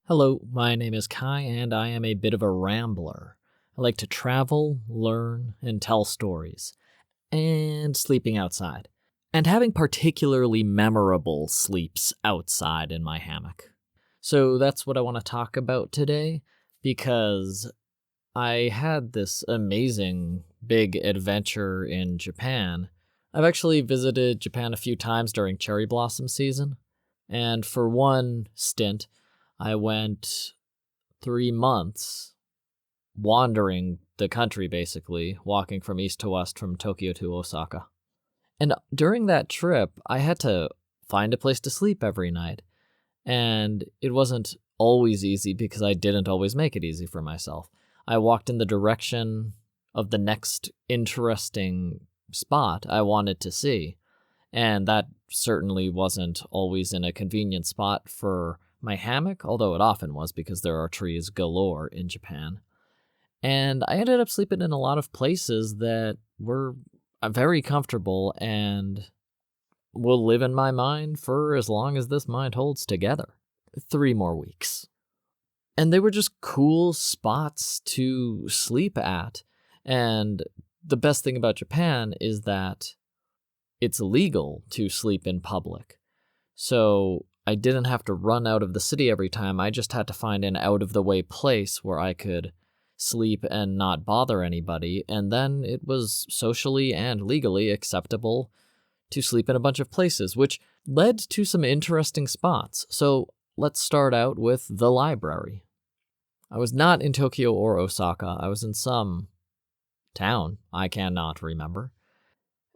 Hello, my name is Kai, and I am a bit of a rambler. I like to travel, learn, and tell stories, and sleeping outside, and having particularly memorable sleeps outside in my hammock. So that's what I want to talk about today, because I had this amazing big adventure in Japan. I've actually visited Japan a few times during cherry blossom season, and for one stint, I went 3 months wandering the country, basically, walking from east to west from Tokyo to Osaka. And during that trip, I had to find a place to sleep every night. And it wasn't always easy because I didn't always make it easy for myself. I walked in the direction of the next interesting spot I wanted to see. And that certainly wasn't always in a convenient spot for my hammock, although it often was because there are trees galore in Japan. And I ended up sleeping in a lot of places that were very comfortable and will live in my mind for as long as this mind holds together. 3 more weeks. And they were just cool spots to sleep at. And the best thing about Japan is that it's legal to sleep in public. So I didn't have to run out of the city every time. I just had to find an out-of-the-way place where I could sleep and not bother anybody. And then it was socially and legally acceptable to sleep in a bunch of places, which led to some interesting spots. So let's start out with the library. I was not in Tokyo or Osaka. I was in some town I cannot remember.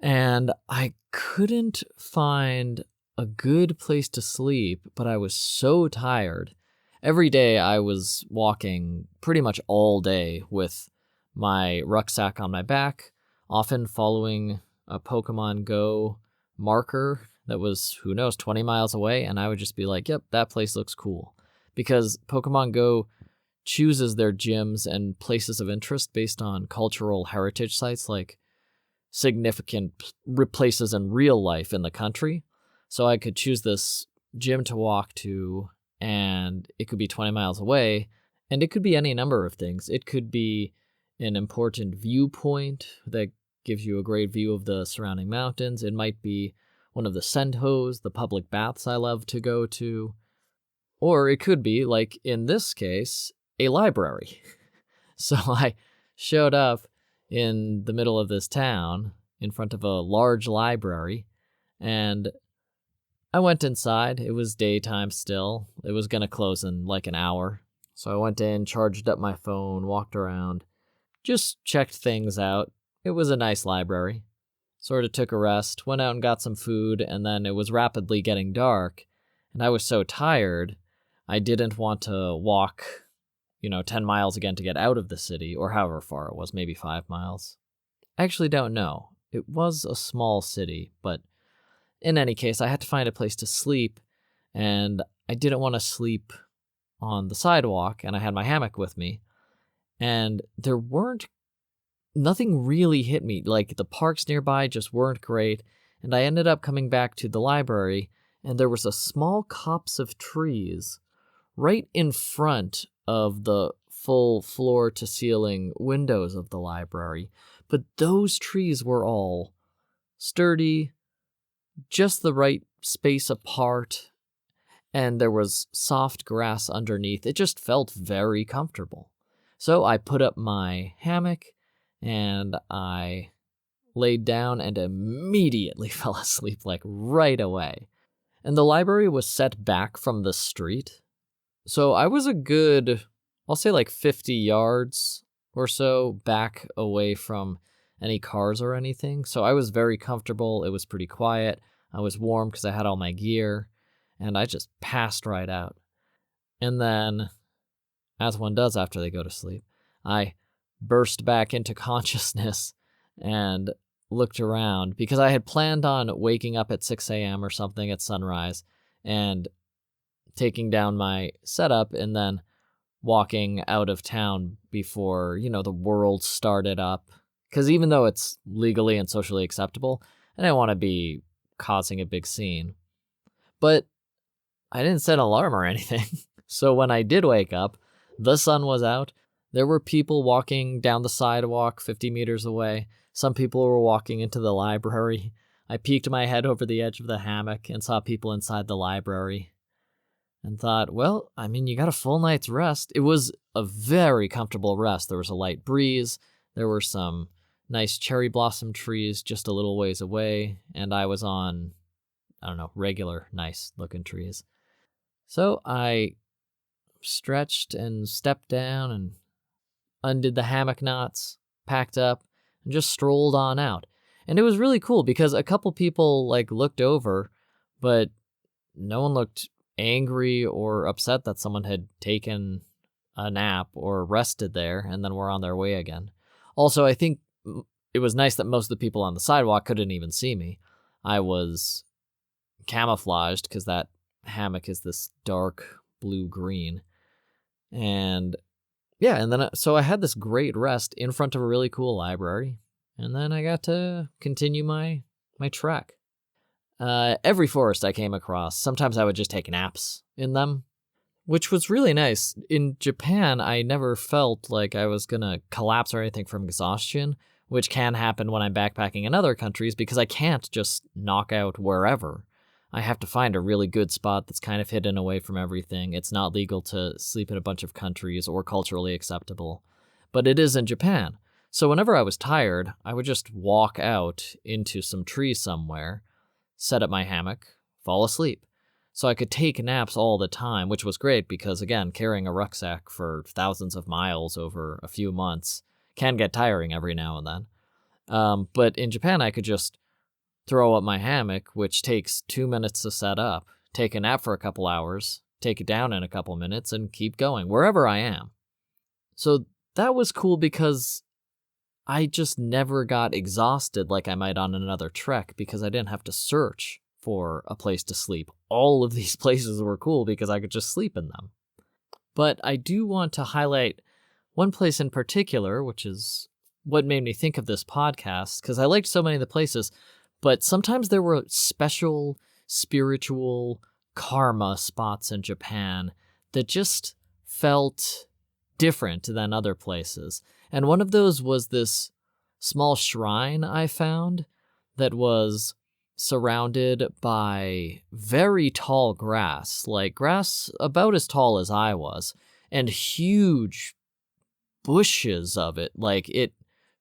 And I couldn't find a good place to sleep, but I was so tired. Every day I was walking pretty much all day with my rucksack on my back, often following a Pokemon Go marker that was, 20 miles away, and I would just be like, yep, that place looks cool. Because Pokemon Go chooses their gyms and places of interest based on cultural heritage sites like significant places in real life in the country. So I could choose this gym to walk to, and it could be 20 miles away, and it could be any number of things. It could be an important viewpoint that gives you a great view of the surrounding mountains. It might be one of the sentos, the public baths I love to go to. Or it could be, like in this case, a library. So I showed up in the middle of this town in front of a large library, and I went inside. It was daytime still. It was going to close in like an hour. So I went in, charged up my phone, walked around, just checked things out. It was a nice library. Sort of took a rest, went out and got some food, and then it was rapidly getting dark, and I was so tired, I didn't want to walk, 10 miles again to get out of the city, or however far it was, maybe 5 miles. I actually don't know. It was a small city, but in any case, I had to find a place to sleep, and I didn't want to sleep on the sidewalk, and I had my hammock with me, and nothing really hit me. Like, the parks nearby just weren't great, and I ended up coming back to the library, and there was a small copse of trees right in front of the full floor-to-ceiling windows of the library, but those trees were all sturdy, just the right space apart, and there was soft grass underneath. It just felt very comfortable. So I put up my hammock, and I laid down and immediately fell asleep, like right away. And the library was set back from the street, so I was a good, I'll say like 50 yards or so back away from any cars or anything. So I was very comfortable. It was pretty quiet. I was warm because I had all my gear, and I just passed right out. And then, as one does after they go to sleep, I burst back into consciousness and looked around because I had planned on waking up at 6 a.m. or something at sunrise and taking down my setup and then walking out of town before, the world started up. Because even though it's legally and socially acceptable, I didn't want to be causing a big scene. But I didn't set an alarm or anything. So when I did wake up, the sun was out. There were people walking down the sidewalk 50 meters away. Some people were walking into the library. I peeked my head over the edge of the hammock and saw people inside the library and thought, well, I mean, you got a full night's rest. It was a very comfortable rest. There was a light breeze. There were some nice cherry blossom trees just a little ways away, and I was on, I don't know, regular nice looking trees. So I stretched and stepped down and undid the hammock knots, packed up, and just strolled on out. And it was really cool because a couple people looked over, but no one looked angry or upset that someone had taken a nap or rested there and then were on their way again. Also, I think it was nice that most of the people on the sidewalk couldn't even see me. I was camouflaged because that hammock is this dark blue-green. And yeah, and then so I had this great rest in front of a really cool library, and then I got to continue my trek. Every forest I came across, sometimes I would just take naps in them, which was really nice. In Japan, I never felt like I was gonna collapse or anything from exhaustion, which can happen when I'm backpacking in other countries because I can't just knock out wherever. I have to find a really good spot that's kind of hidden away from everything. It's not legal to sleep in a bunch of countries or culturally acceptable, but it is in Japan. So whenever I was tired, I would just walk out into some trees somewhere, set up my hammock, fall asleep. So I could take naps all the time, which was great because, again, carrying a rucksack for thousands of miles over a few months can get tiring every now and then. But in Japan, I could just throw up my hammock, which takes 2 minutes to set up, take a nap for a couple hours, take it down in a couple minutes, and keep going wherever I am. So that was cool because I just never got exhausted like I might on another trek because I didn't have to search for a place to sleep. All of these places were cool because I could just sleep in them. But I do want to highlight one place in particular, which is what made me think of this podcast, because I liked so many of the places, but sometimes there were special spiritual karma spots in Japan that just felt different than other places. And one of those was this small shrine I found that was surrounded by very tall grass, like grass about as tall as I was, and huge bushes of it. Like it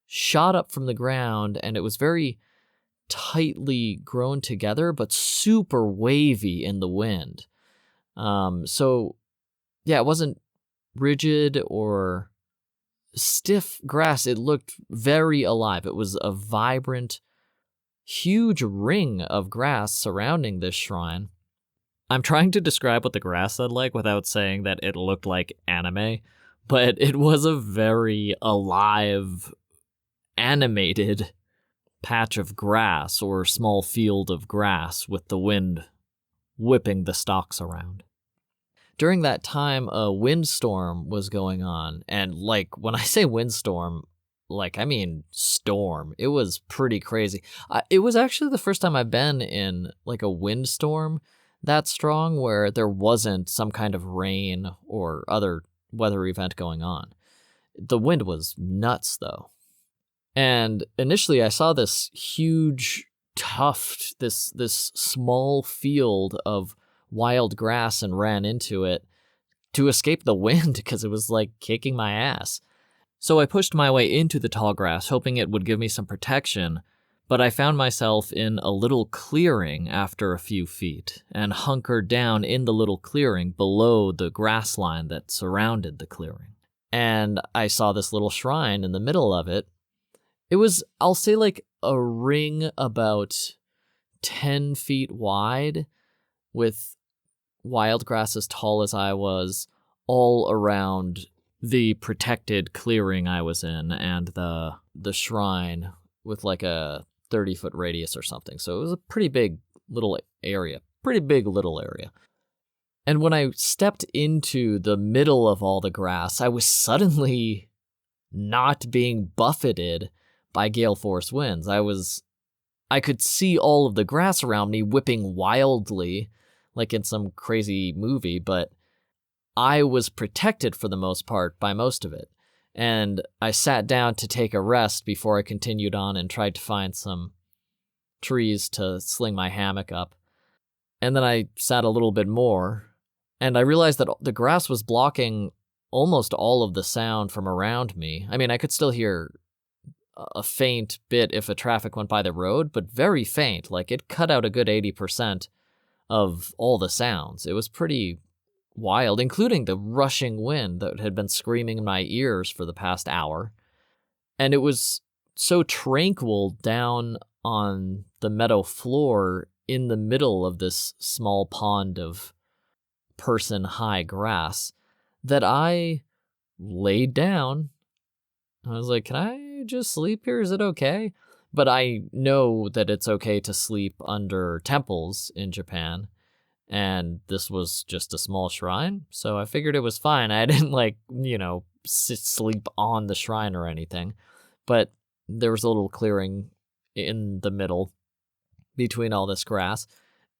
shot up from the ground and it was very tightly grown together, but super wavy in the wind. So yeah, it wasn't rigid or stiff grass. It looked very alive. It was a vibrant, huge ring of grass surrounding this shrine. I'm trying to describe what the grass looked like without saying that it looked like anime, but it was a very alive, animated patch of grass or small field of grass with the wind whipping the stalks around. During that time, a windstorm was going on, and when I say windstorm, I mean storm. It was pretty crazy. It was actually the first time I've been in a windstorm that strong where there wasn't some kind of rain or other weather event going on. The wind was nuts though. And initially I saw this huge tuft, this small field of wild grass and ran into it to escape the wind because it was kicking my ass. So I pushed my way into the tall grass, hoping it would give me some protection, but I found myself in a little clearing after a few feet and hunkered down in the little clearing below the grass line that surrounded the clearing. And I saw this little shrine in the middle of it. It was, I'll say, a ring about 10 feet wide with wild grass as tall as I was all around the protected clearing I was in and the shrine with a 30-foot radius or something. So it was a pretty big little area. And when I stepped into the middle of all the grass, I was suddenly not being buffeted by gale force winds. I could see all of the grass around me whipping wildly, like in some crazy movie, but I was protected for the most part by most of it. And I sat down to take a rest before I continued on and tried to find some trees to sling my hammock up. And then I sat a little bit more, and I realized that the grass was blocking almost all of the sound from around me. I mean, I could still hear a faint bit if a traffic went by the road, but very faint. Like, it cut out a good 80% of all the sounds. It was pretty wild, including the rushing wind that had been screaming in my ears for the past hour. And it was so tranquil down on the meadow floor in the middle of this small pond of person-high grass that I laid down. I was like, can I just sleep here? Is it okay? But I know that it's okay to sleep under temples in Japan, and this was just a small shrine, so I figured it was fine. I didn't, sleep on the shrine or anything, but there was a little clearing in the middle between all this grass,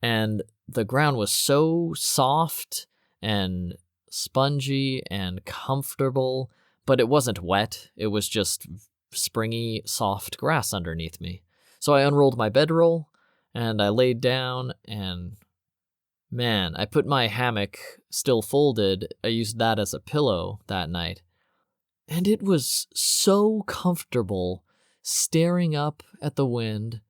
and the ground was so soft and spongy and comfortable, but it wasn't wet. It was just springy, soft grass underneath me. So I unrolled my bedroll, and I laid down, and man, I put my hammock still folded. I used that as a pillow that night. And it was so comfortable staring up at the wind.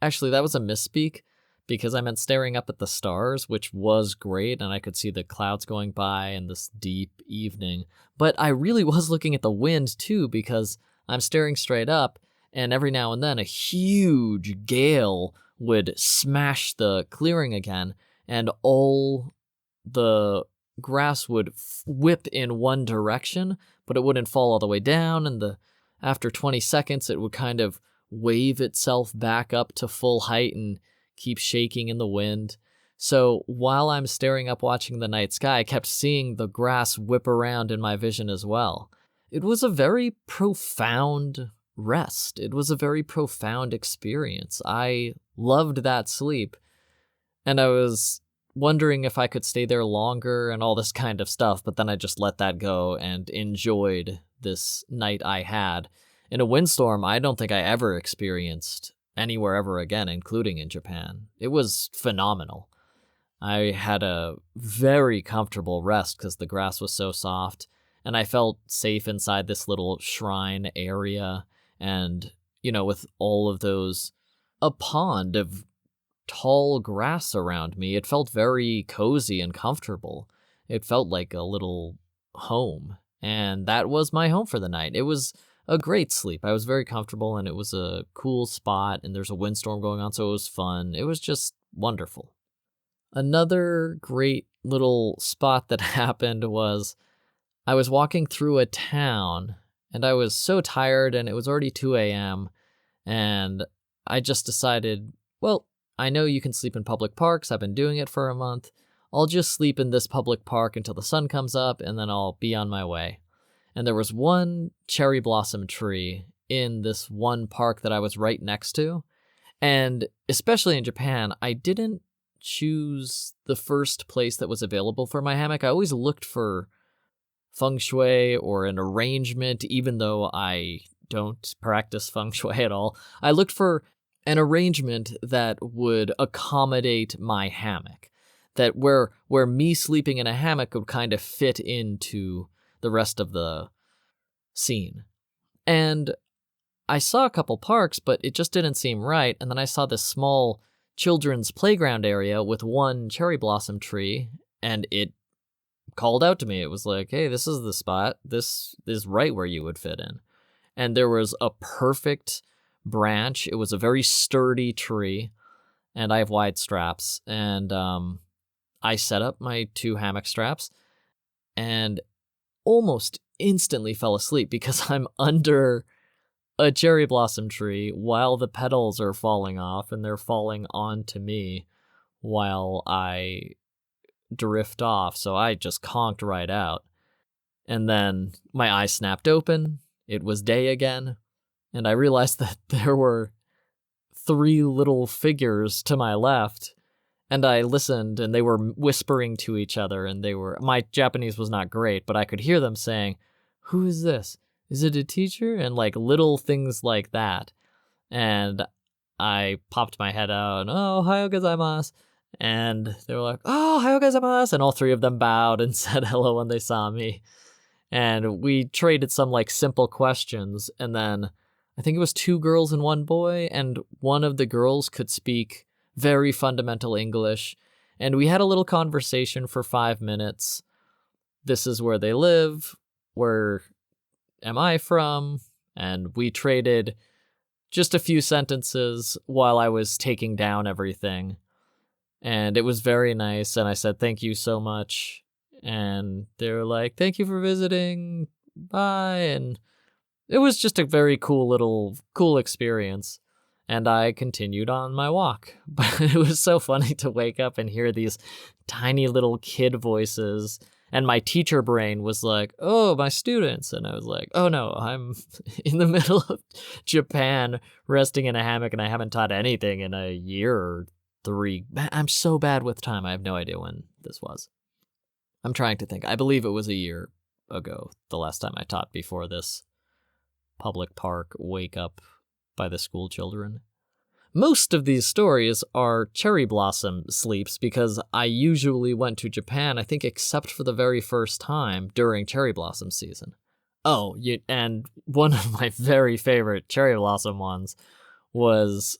Actually, that was a misspeak, because I meant staring up at the stars, which was great, and I could see the clouds going by in this deep evening. But I really was looking at the wind, too, because I'm staring straight up, and every now and then a huge gale would smash the clearing again, and all the grass would whip in one direction, but it wouldn't fall all the way down, and after 20 seconds it would kind of wave itself back up to full height and keep shaking in the wind. So while I'm staring up watching the night sky, I kept seeing the grass whip around in my vision as well. It was a very profound rest. It was a very profound experience. I loved that sleep, and I was wondering if I could stay there longer and all this kind of stuff, but then I just let that go and enjoyed this night I had. In a windstorm, I don't think I ever experienced anywhere ever again, including in Japan. It was phenomenal. I had a very comfortable rest because the grass was so soft, and I felt safe inside this little shrine area, and, with all of a pond of tall grass around me, it felt very cozy and comfortable. It felt like a little home, and that was my home for the night. It was a great sleep. I was very comfortable, and it was a cool spot, and there's a windstorm going on, so it was fun. It was just wonderful. Another great little spot that happened was I was walking through a town, and I was so tired, and it was already 2 a.m., and I just decided, well, I know you can sleep in public parks. I've been doing it for a month. I'll just sleep in this public park until the sun comes up, and then I'll be on my way. And there was one cherry blossom tree in this one park that I was right next to. And especially in Japan, I didn't choose the first place that was available for my hammock. I always looked for feng shui or an arrangement, even though I don't practice feng shui at all. I looked for an arrangement that would accommodate my hammock, that where me sleeping in a hammock would kind of fit into the rest of the scene. And I saw a couple parks, but it just didn't seem right. And then I saw this small children's playground area with one cherry blossom tree, and it called out to me. It was like, hey, this is the spot. This is right where you would fit in. And there was a perfect branch. It was a very sturdy tree, and I have wide straps. And I set up my 2 hammock straps and almost instantly fell asleep because I'm under a cherry blossom tree while the petals are falling off, and they're falling onto me while I drift off. So I just conked right out. And then my eyes snapped open. It was day again. And I realized that there were 3 little figures to my left, And I listened, and they were whispering to each other, and my Japanese was not great, but I could hear them saying, "Who is this? Is it a teacher?" And like little things like that. And I popped my head out, and, "Oh, ohayou gozaimasu." And they were like, "Oh, ohayou gozaimasu." And all three of them bowed and said hello when they saw me. And we traded some like simple questions. And then I think it was 2 girls and 1 boy. And one of the girls could speak very fundamental English. And we had a little conversation for 5 minutes. This is where they live. Where am I from? And we traded just a few sentences while I was taking down everything. And it was very nice. And I said, "Thank you so much." And they were like, "Thank you for visiting. Bye." And it was just a very cool experience. And I continued on my walk. But it was so funny to wake up and hear these tiny little kid voices. And my teacher brain was like, "Oh, my students." And I was like, "Oh no, I'm in the middle of Japan resting in a hammock and I haven't taught anything in a year or 3. I'm so bad with time. I have no idea when this was. I'm trying to think. I believe it was a year ago, the last time I taught before this public park wake up by the school children. Most of these stories are cherry blossom sleeps because I usually went to Japan, I think except for the very first time during cherry blossom season. Oh, and one of my very favorite cherry blossom ones was,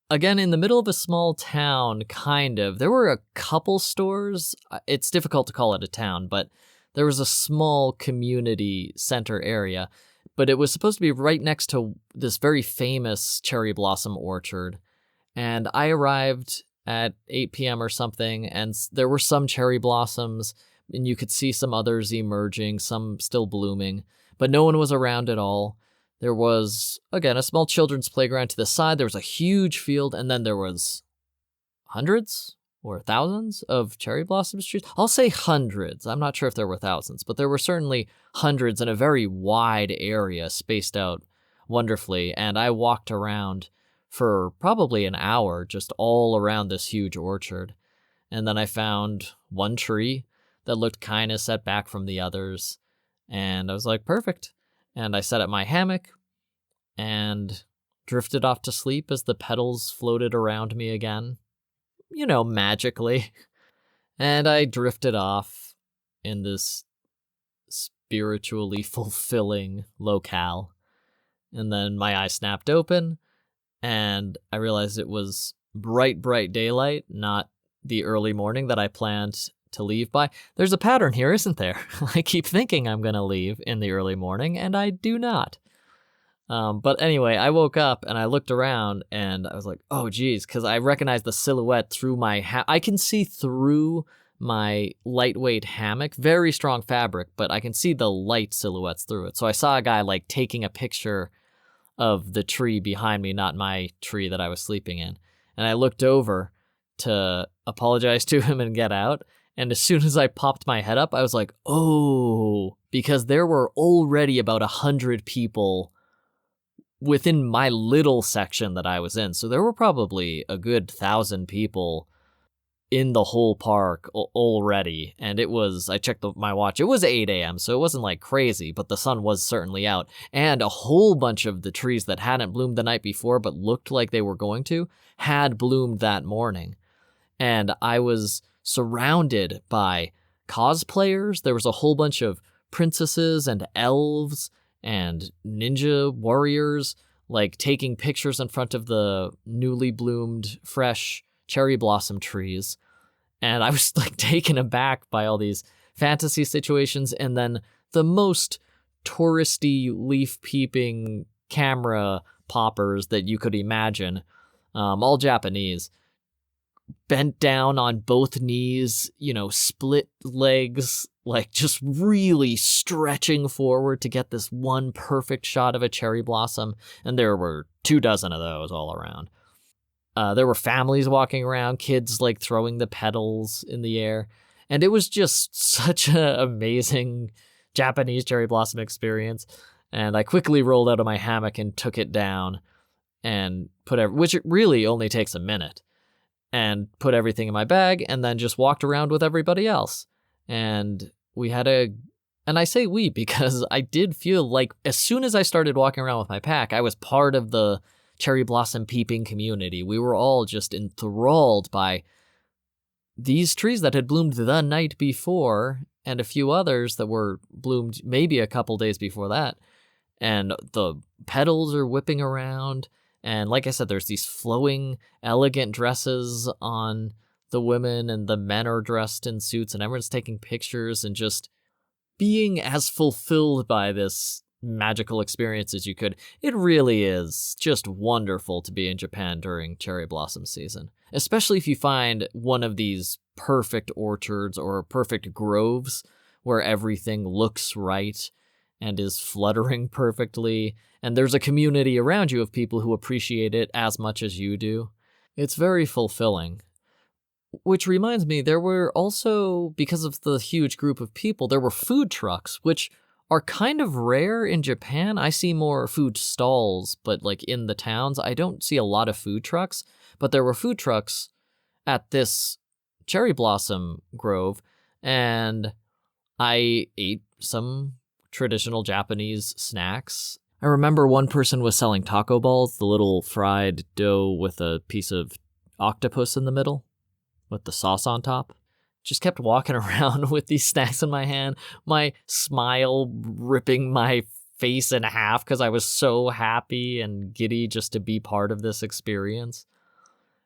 again, in the middle of a small town, kind of. There were a couple stores. It's difficult to call it a town, but there was a small community center area. But it was supposed to be right next to this very famous cherry blossom orchard. And I arrived at 8 p.m. or something, and there were some cherry blossoms, and you could see some others emerging, some still blooming, but no one was around at all. There was, again, a small children's playground to the side. There was a huge field, and then there was hundreds or thousands of cherry blossom trees. I'll say hundreds. I'm not sure if there were thousands, but there were certainly hundreds in a very wide area spaced out wonderfully. And I walked around for probably an hour just all around this huge orchard. And then I found one tree that looked kind of set back from the others. And I was like, perfect. And I set up my hammock and drifted off to sleep as the petals floated around me again, magically. And I drifted off in this spiritually fulfilling locale. And then my eyes snapped open, and I realized it was bright daylight, not the early morning that I planned to leave by. There's a pattern here, isn't there? I keep thinking I'm going to leave in the early morning, and I do not. But anyway, I woke up and I looked around and I was like, oh, geez, because I recognized the silhouette through my I can see through my lightweight hammock, very strong fabric, but I can see the light silhouettes through it. So I saw a guy like taking a picture of the tree behind me, not my tree that I was sleeping in. And I looked over to apologize to him and get out. And as soon as I popped my head up, I was like, oh, because there were already about 100 people within my little section that I was in. So there were probably a good 1,000 people in the whole park already. And it was, I checked my watch, it was 8 a.m. So it wasn't like crazy, but the sun was certainly out. And a whole bunch of the trees that hadn't bloomed the night before, but looked like they were going to, had bloomed that morning. And I was surrounded by cosplayers. There was a whole bunch of princesses and elves and ninja warriors, like taking pictures in front of the newly bloomed, fresh cherry blossom trees. And I was like taken aback by all these fantasy situations. And then the most touristy, leaf peeping camera poppers that you could imagine, all Japanese, bent down on both knees, split legs, like just really stretching forward to get this one perfect shot of a cherry blossom. And there were 24 of those all around. There were families walking around, kids like throwing the petals in the air. And it was just such an amazing Japanese cherry blossom experience. And I quickly rolled out of my hammock and took it down and which it really only takes a minute. and put everything in my bag and then just walked around with everybody else. And we had and I say we because I did feel like as soon as I started walking around with my pack, I was part of the cherry blossom peeping community. We were all just enthralled by these trees that had bloomed the night before and a few others that were bloomed maybe a couple days before that. And the petals are whipping around. And like I said, there's these flowing, elegant dresses on the women, and the men are dressed in suits, and everyone's taking pictures and just being as fulfilled by this magical experience as you could. It really is just wonderful to be in Japan during cherry blossom season, especially if you find one of these perfect orchards or perfect groves where everything looks right and is fluttering perfectly, and there's a community around you of people who appreciate it as much as you do. It's very fulfilling. Which reminds me, there were also, because of the huge group of people, there were food trucks, which are kind of rare in Japan. I see more food stalls, but like in the towns, I don't see a lot of food trucks. But there were food trucks at this cherry blossom grove, and I ate some traditional Japanese snacks. I remember one person was selling taco balls, the little fried dough with a piece of octopus in the middle with the sauce on top. Just kept walking around with these snacks in my hand, my smile ripping my face in half because I was so happy and giddy just to be part of this experience.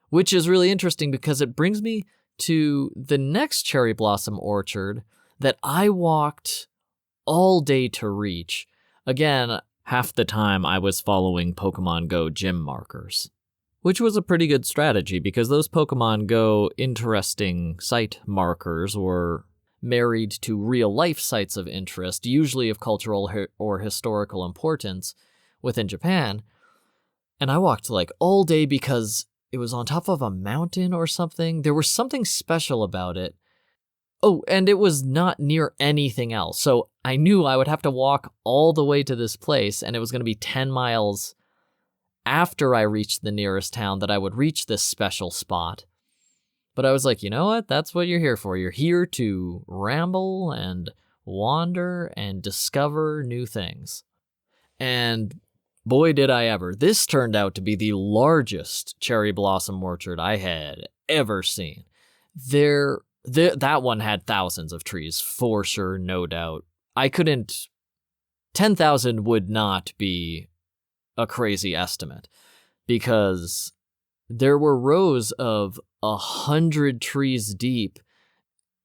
Which is really interesting because it brings me to the next cherry blossom orchard that I walked all day to reach. Again, half the time I was following Pokemon Go gym markers, which was a pretty good strategy because those Pokemon Go interesting site markers were married to real-life sites of interest, usually of cultural or historical importance within Japan. And I walked like all day because it was on top of a mountain or something. There was something special about it. Oh, and it was not near anything else. So I knew I would have to walk all the way to this place, and it was going to be 10 miles after I reached the nearest town that I would reach this special spot. But I was like, you know what? That's what you're here for. You're here to ramble and wander and discover new things. And boy, did I ever. This turned out to be the largest cherry blossom orchard I had ever seen. That one had thousands of trees, for sure, no doubt. 10,000 would not be a crazy estimate, because there were rows of 100 trees deep,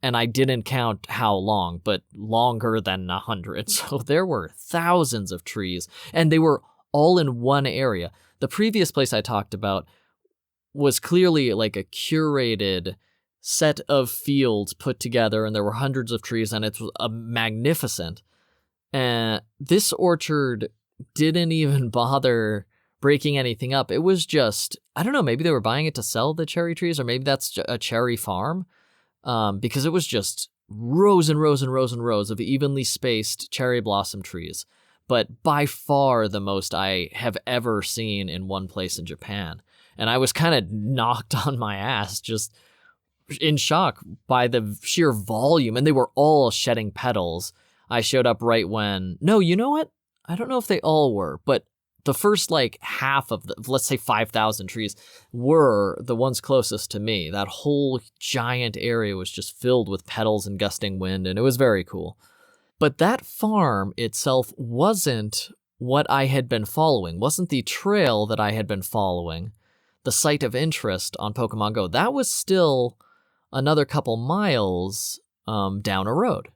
and I didn't count how long, but longer than 100. So there were thousands of trees, and they were all in one area. The previous place I talked about was clearly like a curated set of fields put together, and there were hundreds of trees, and it was magnificent. And this orchard didn't even bother breaking anything up. It was just, I don't know, maybe they were buying it to sell the cherry trees, or maybe that's a cherry farm, because it was just rows and rows and rows and rows of evenly spaced cherry blossom trees. But by far the most I have ever seen in one place in Japan. And I was kind of knocked on my ass, just in shock by the sheer volume, and they were all shedding petals. I showed up right when, no, you know what? I don't know if they all were, but the first like half of let's say 5,000 trees were the ones closest to me. That whole giant area was just filled with petals and gusting wind, and it was very cool. But that farm itself wasn't what I had been following, wasn't the trail that I had been following, the site of interest on Pokemon Go. That was still another couple miles down a road.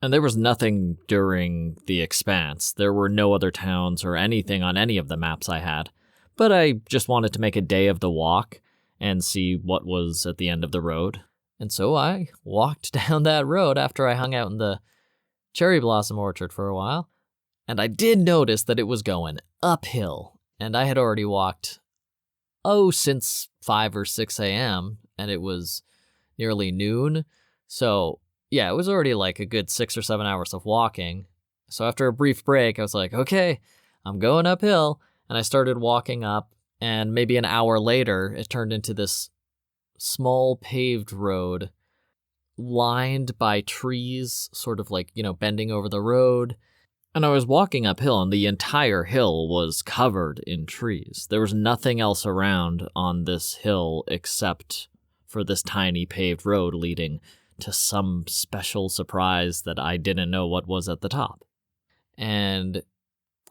And there was nothing during the expanse. There were no other towns or anything on any of the maps I had. But I just wanted to make a day of the walk and see what was at the end of the road. And so I walked down that road after I hung out in the cherry blossom orchard for a while. And I did notice that it was going uphill. And I had already walked, since 5 or 6 a.m. And it was nearly noon. So yeah, it was already like a good 6 or 7 hours of walking. So after a brief break, I was like, okay, I'm going uphill. And I started walking up, and maybe an hour later, it turned into this small paved road lined by trees, sort of like, bending over the road. And I was walking uphill, and the entire hill was covered in trees. There was nothing else around on this hill except for this tiny paved road leading to some special surprise that I didn't know what was at the top. And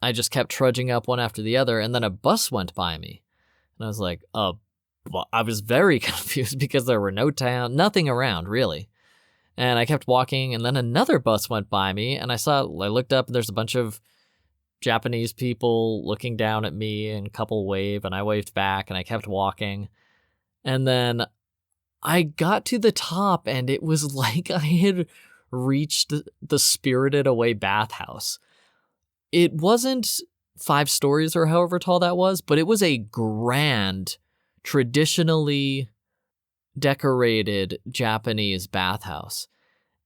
I just kept trudging up one after the other, and then a bus went by me. And I was like, well, I was very confused because there were nothing around, really. And I kept walking, and then another bus went by me, and I looked up, and there's a bunch of Japanese people looking down at me, and a couple wave, and I waved back, and I kept walking. And then I got to the top, and it was like I had reached the Spirited Away bathhouse. It wasn't 5 stories or however tall that was, but it was a grand, traditionally decorated Japanese bathhouse.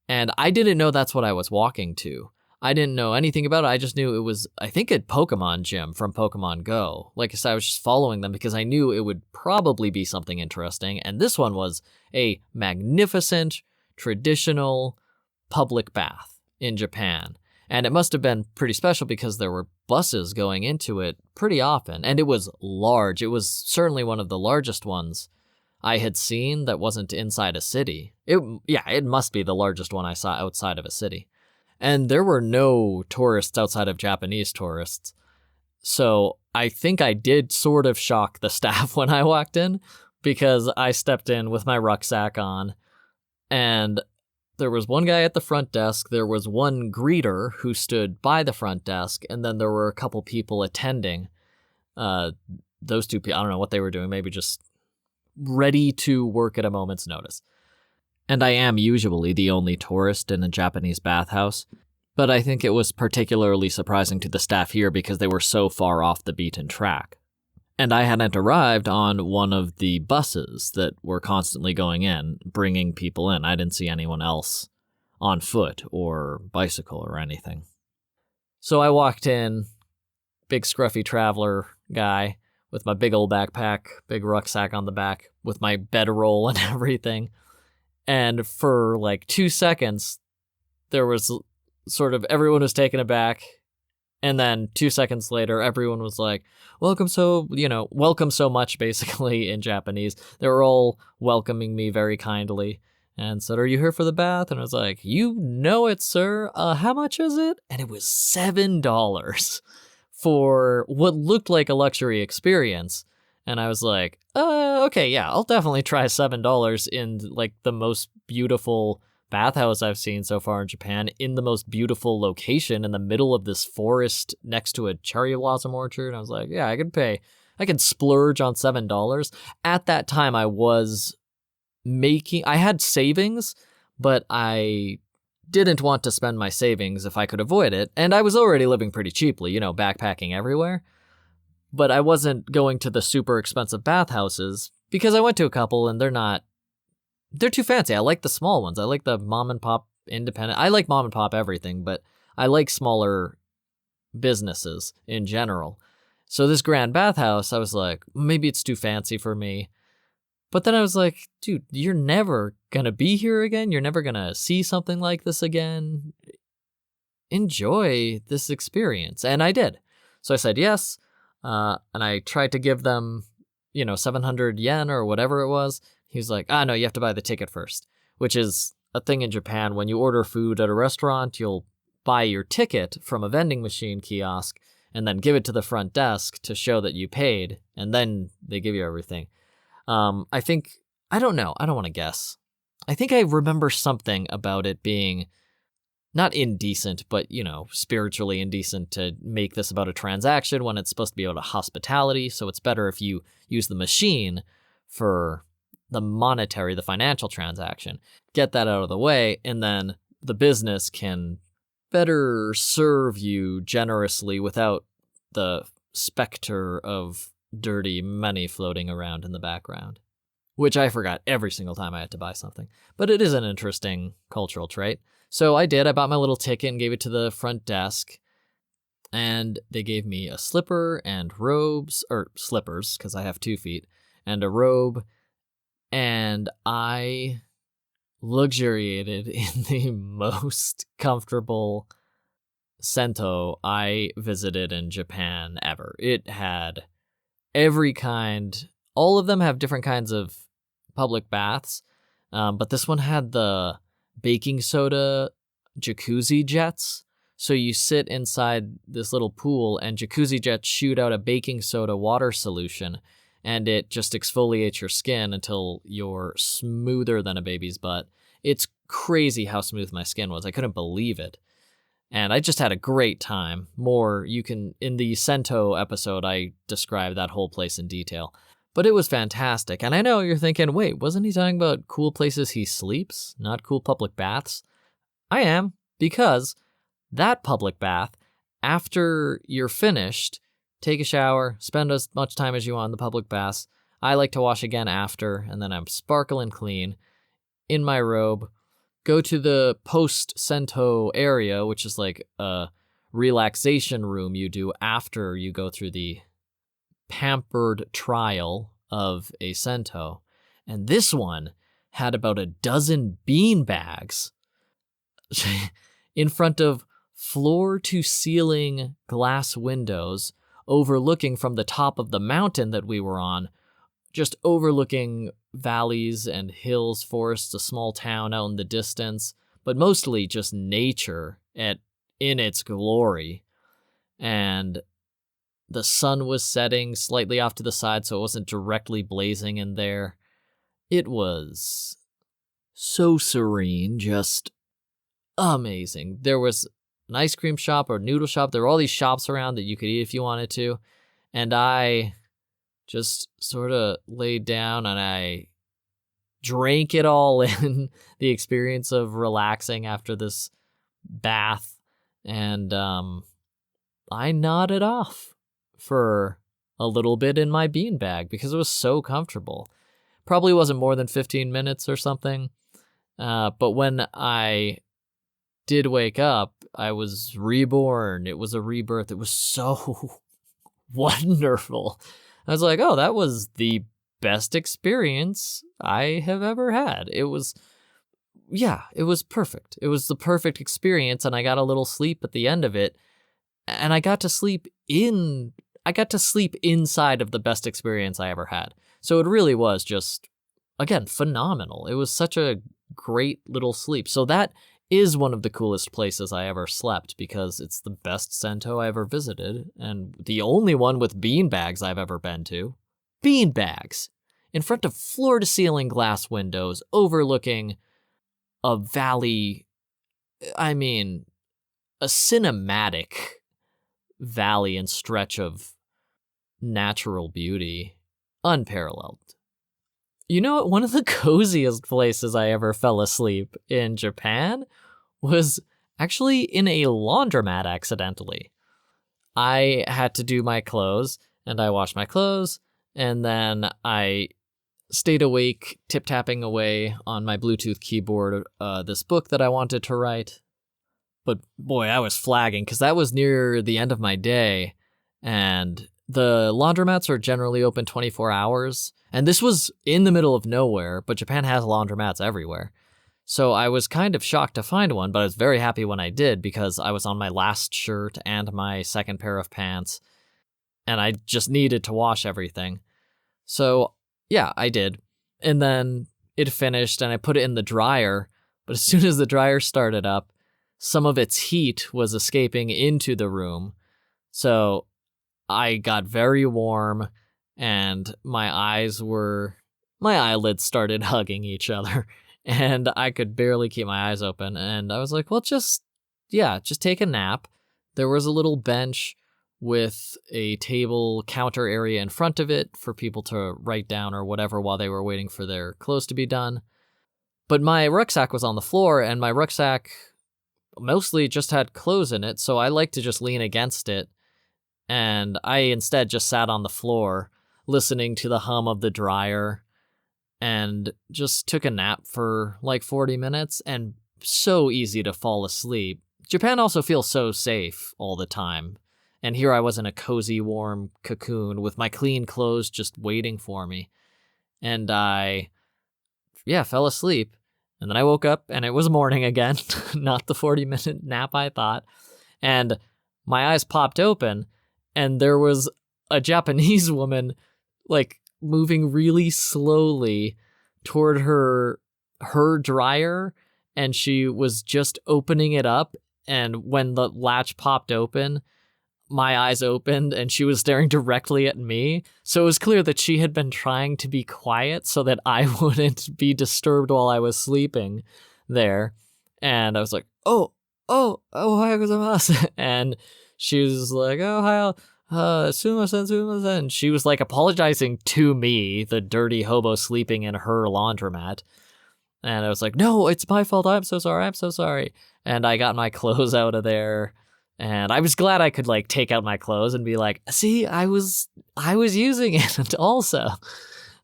And I didn't know that's what I was walking to. I didn't know anything about it. I just knew it was, I think, a Pokemon gym from Pokemon Go. Like I said, I was just following them because I knew it would probably be something interesting. And this one was a magnificent, traditional public bath in Japan. And it must have been pretty special because there were buses going into it pretty often. And it was large. It was certainly one of the largest ones I had seen that wasn't inside a city. It must be the largest one I saw outside of a city. And there were no tourists outside of Japanese tourists. So I think I did sort of shock the staff when I walked in, because I stepped in with my rucksack on, and there was one guy at the front desk, there was one greeter who stood by the front desk, and then there were a couple people attending. Those two people, I don't know what they were doing, maybe just ready to work at a moment's notice. And I am usually the only tourist in a Japanese bathhouse, but I think it was particularly surprising to the staff here because they were so far off the beaten track. And I hadn't arrived on one of the buses that were constantly going in, bringing people in. I didn't see anyone else on foot or bicycle or anything. So I walked in, big scruffy traveler guy with my big old backpack, big rucksack on the back, with my bedroll and everything. And for like 2 seconds, there was everyone was taken aback. And then 2 seconds later, everyone was like, welcome so much, basically, in Japanese. They were all welcoming me very kindly and said, are you here for the bath? And I was like, you know it, sir. How much is it? And it was $7 for what looked like a luxury experience. And I was like, okay, yeah, I'll definitely try $7 in like the most beautiful bathhouse I've seen so far in Japan, in the most beautiful location in the middle of this forest next to a cherry blossom orchard. And I was like, yeah, I could splurge on $7. At that time, I had savings, but I didn't want to spend my savings if I could avoid it. And I was already living pretty cheaply, backpacking everywhere. But I wasn't going to the super expensive bathhouses because I went to a couple and they're too fancy. I like the small ones. I like the mom and pop independent. I like mom and pop everything, but I like smaller businesses in general. So this grand bathhouse, I was like, maybe it's too fancy for me. But then I was like, dude, you're never going to be here again. You're never going to see something like this again. Enjoy this experience. And I did. So I said yes. And I tried to give them, 700 yen or whatever it was. He was like, no, you have to buy the ticket first, which is a thing in Japan. When you order food at a restaurant, you'll buy your ticket from a vending machine kiosk and then give it to the front desk to show that you paid. And then they give you everything. I don't know. I don't want to guess. I think I remember something about it being not indecent, but, spiritually indecent to make this about a transaction when it's supposed to be about a hospitality. So it's better if you use the machine for the financial transaction. Get that out of the way, and then the business can better serve you generously without the specter of dirty money floating around in the background, which I forgot every single time I had to buy something. But it is an interesting cultural trait. So I did. I bought my little ticket and gave it to the front desk, and they gave me a slipper and robes, or slippers, because I have 2 feet, and a robe. and I luxuriated in the most comfortable Sento I visited in Japan ever. It had every kind, all of them have different kinds of public baths, but this one had the baking soda jacuzzi jets. So you sit inside this little pool and jacuzzi jets shoot out a baking soda water solution, and it just exfoliates your skin until you're smoother than a baby's butt. It's crazy how smooth my skin was. I couldn't believe it. And I just had a great time. In the Sento episode, I described that whole place in detail. But it was fantastic. And I know you're thinking, wait, wasn't he talking about cool places he sleeps, not cool public baths? I am, because that public bath, after you're finished, take a shower, spend as much time as you want in the public baths. I like to wash again after, and then I'm sparkling clean in my robe. Go to the post-Sento area, which is like a relaxation room you do after you go through the pampered trial of a Sento. And this one had about a dozen bean bags in front of floor-to-ceiling glass windows overlooking from the top of the mountain that we were on, just overlooking valleys and hills, forests, a small town out in the distance, but mostly just nature in its glory. And the sun was setting slightly off to the side, so it wasn't directly blazing in there. It was so serene, just amazing. There was an ice cream shop or noodle shop. There were all these shops around that you could eat if you wanted to. And I just sort of laid down and I drank it all in, the experience of relaxing after this bath. And I nodded off for a little bit in my beanbag because it was so comfortable. Probably wasn't more than 15 minutes or something. But when I did wake up, I was reborn. It was a rebirth. It was so wonderful. I was like, oh, that was the best experience I have ever had. It was perfect. It was the perfect experience, and I got a little sleep at the end of it, and I got to sleep inside of the best experience I ever had. So it really was just, again, phenomenal. It was such a great little sleep. So that is one of the coolest places I ever slept because it's the best Sento I ever visited and the only one with beanbags I've ever been to. Beanbags in front of floor-to-ceiling glass windows overlooking a valley, a cinematic valley and stretch of natural beauty, unparalleled. You know what? One of the coziest places I ever fell asleep in Japan was actually in a laundromat accidentally. I had to do my clothes, and I washed my clothes, and then I stayed awake, tip-tapping away on my Bluetooth keyboard this book that I wanted to write. But boy, I was flagging, because that was near the end of my day, and the laundromats are generally open 24 hours, and this was in the middle of nowhere, but Japan has laundromats everywhere. So I was kind of shocked to find one, but I was very happy when I did because I was on my last shirt and my second pair of pants, and I just needed to wash everything. So yeah, I did. And then it finished, and I put it in the dryer, but as soon as the dryer started up, some of its heat was escaping into the room. So I got very warm, and my eyelids started hugging each other, and I could barely keep my eyes open. And I was like, well, just take a nap. There was a little bench with a table counter area in front of it for people to write down or whatever while they were waiting for their clothes to be done. But my rucksack was on the floor, and my rucksack mostly just had clothes in it, so I like to just lean against it. And I instead just sat on the floor, listening to the hum of the dryer, and just took a nap for like 40 minutes, and so easy to fall asleep. Japan also feels so safe all the time. And here I was in a cozy, warm cocoon with my clean clothes just waiting for me. And I yeah, fell asleep. And then I woke up and it was morning again, not the 40-minute nap I thought. And my eyes popped open and there was a Japanese woman like moving really slowly toward her dryer, and she was just opening it up. And when the latch popped open, my eyes opened and she was staring directly at me. So it was clear that she had been trying to be quiet so that I wouldn't be disturbed while I was sleeping there. And I was like, oh, ohayou gozaimasu. And she was like, oh, hi, sumimasen. And she was like apologizing to me, the dirty hobo sleeping in her laundromat. And I was like, no, it's my fault. I'm so sorry. And I got my clothes out of there. And I was glad I could like take out my clothes and be like, see, I was using it also.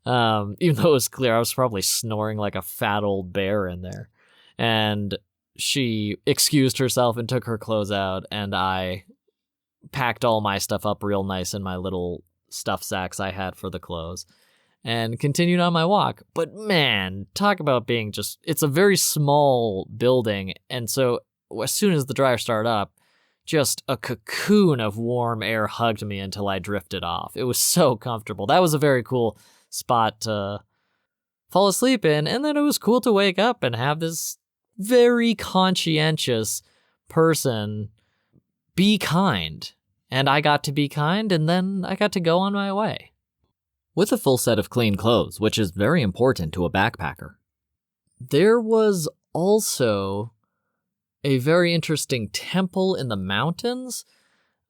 Even though it was clear I was probably snoring like a fat old bear in there. And she excused herself and took her clothes out, and I packed all my stuff up real nice in my little stuff sacks I had for the clothes and continued on my walk. But man, talk about being it's a very small building. And so as soon as the dryer started up, just a cocoon of warm air hugged me until I drifted off. It was so comfortable. That was a very cool spot to fall asleep in. And then it was cool to wake up and have this very conscientious person be kind. And I got to be kind, and then I got to go on my way. With a full set of clean clothes, which is very important to a backpacker. There was also a very interesting temple in the mountains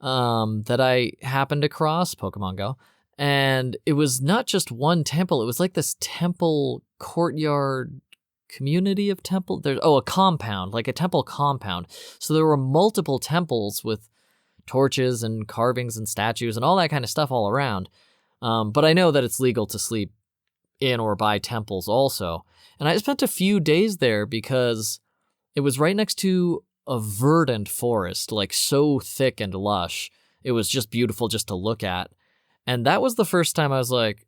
that I happened across, Pokemon Go. And it was not just one temple, it was like this temple courtyard community of temple. A compound, like a temple compound. So there were multiple temples with torches and carvings and statues and all that kind of stuff all around. But I know that it's legal to sleep in or by temples also. And I spent a few days there because it was right next to a verdant forest, like so thick and lush. It was just beautiful just to look at. And that was the first time I was like,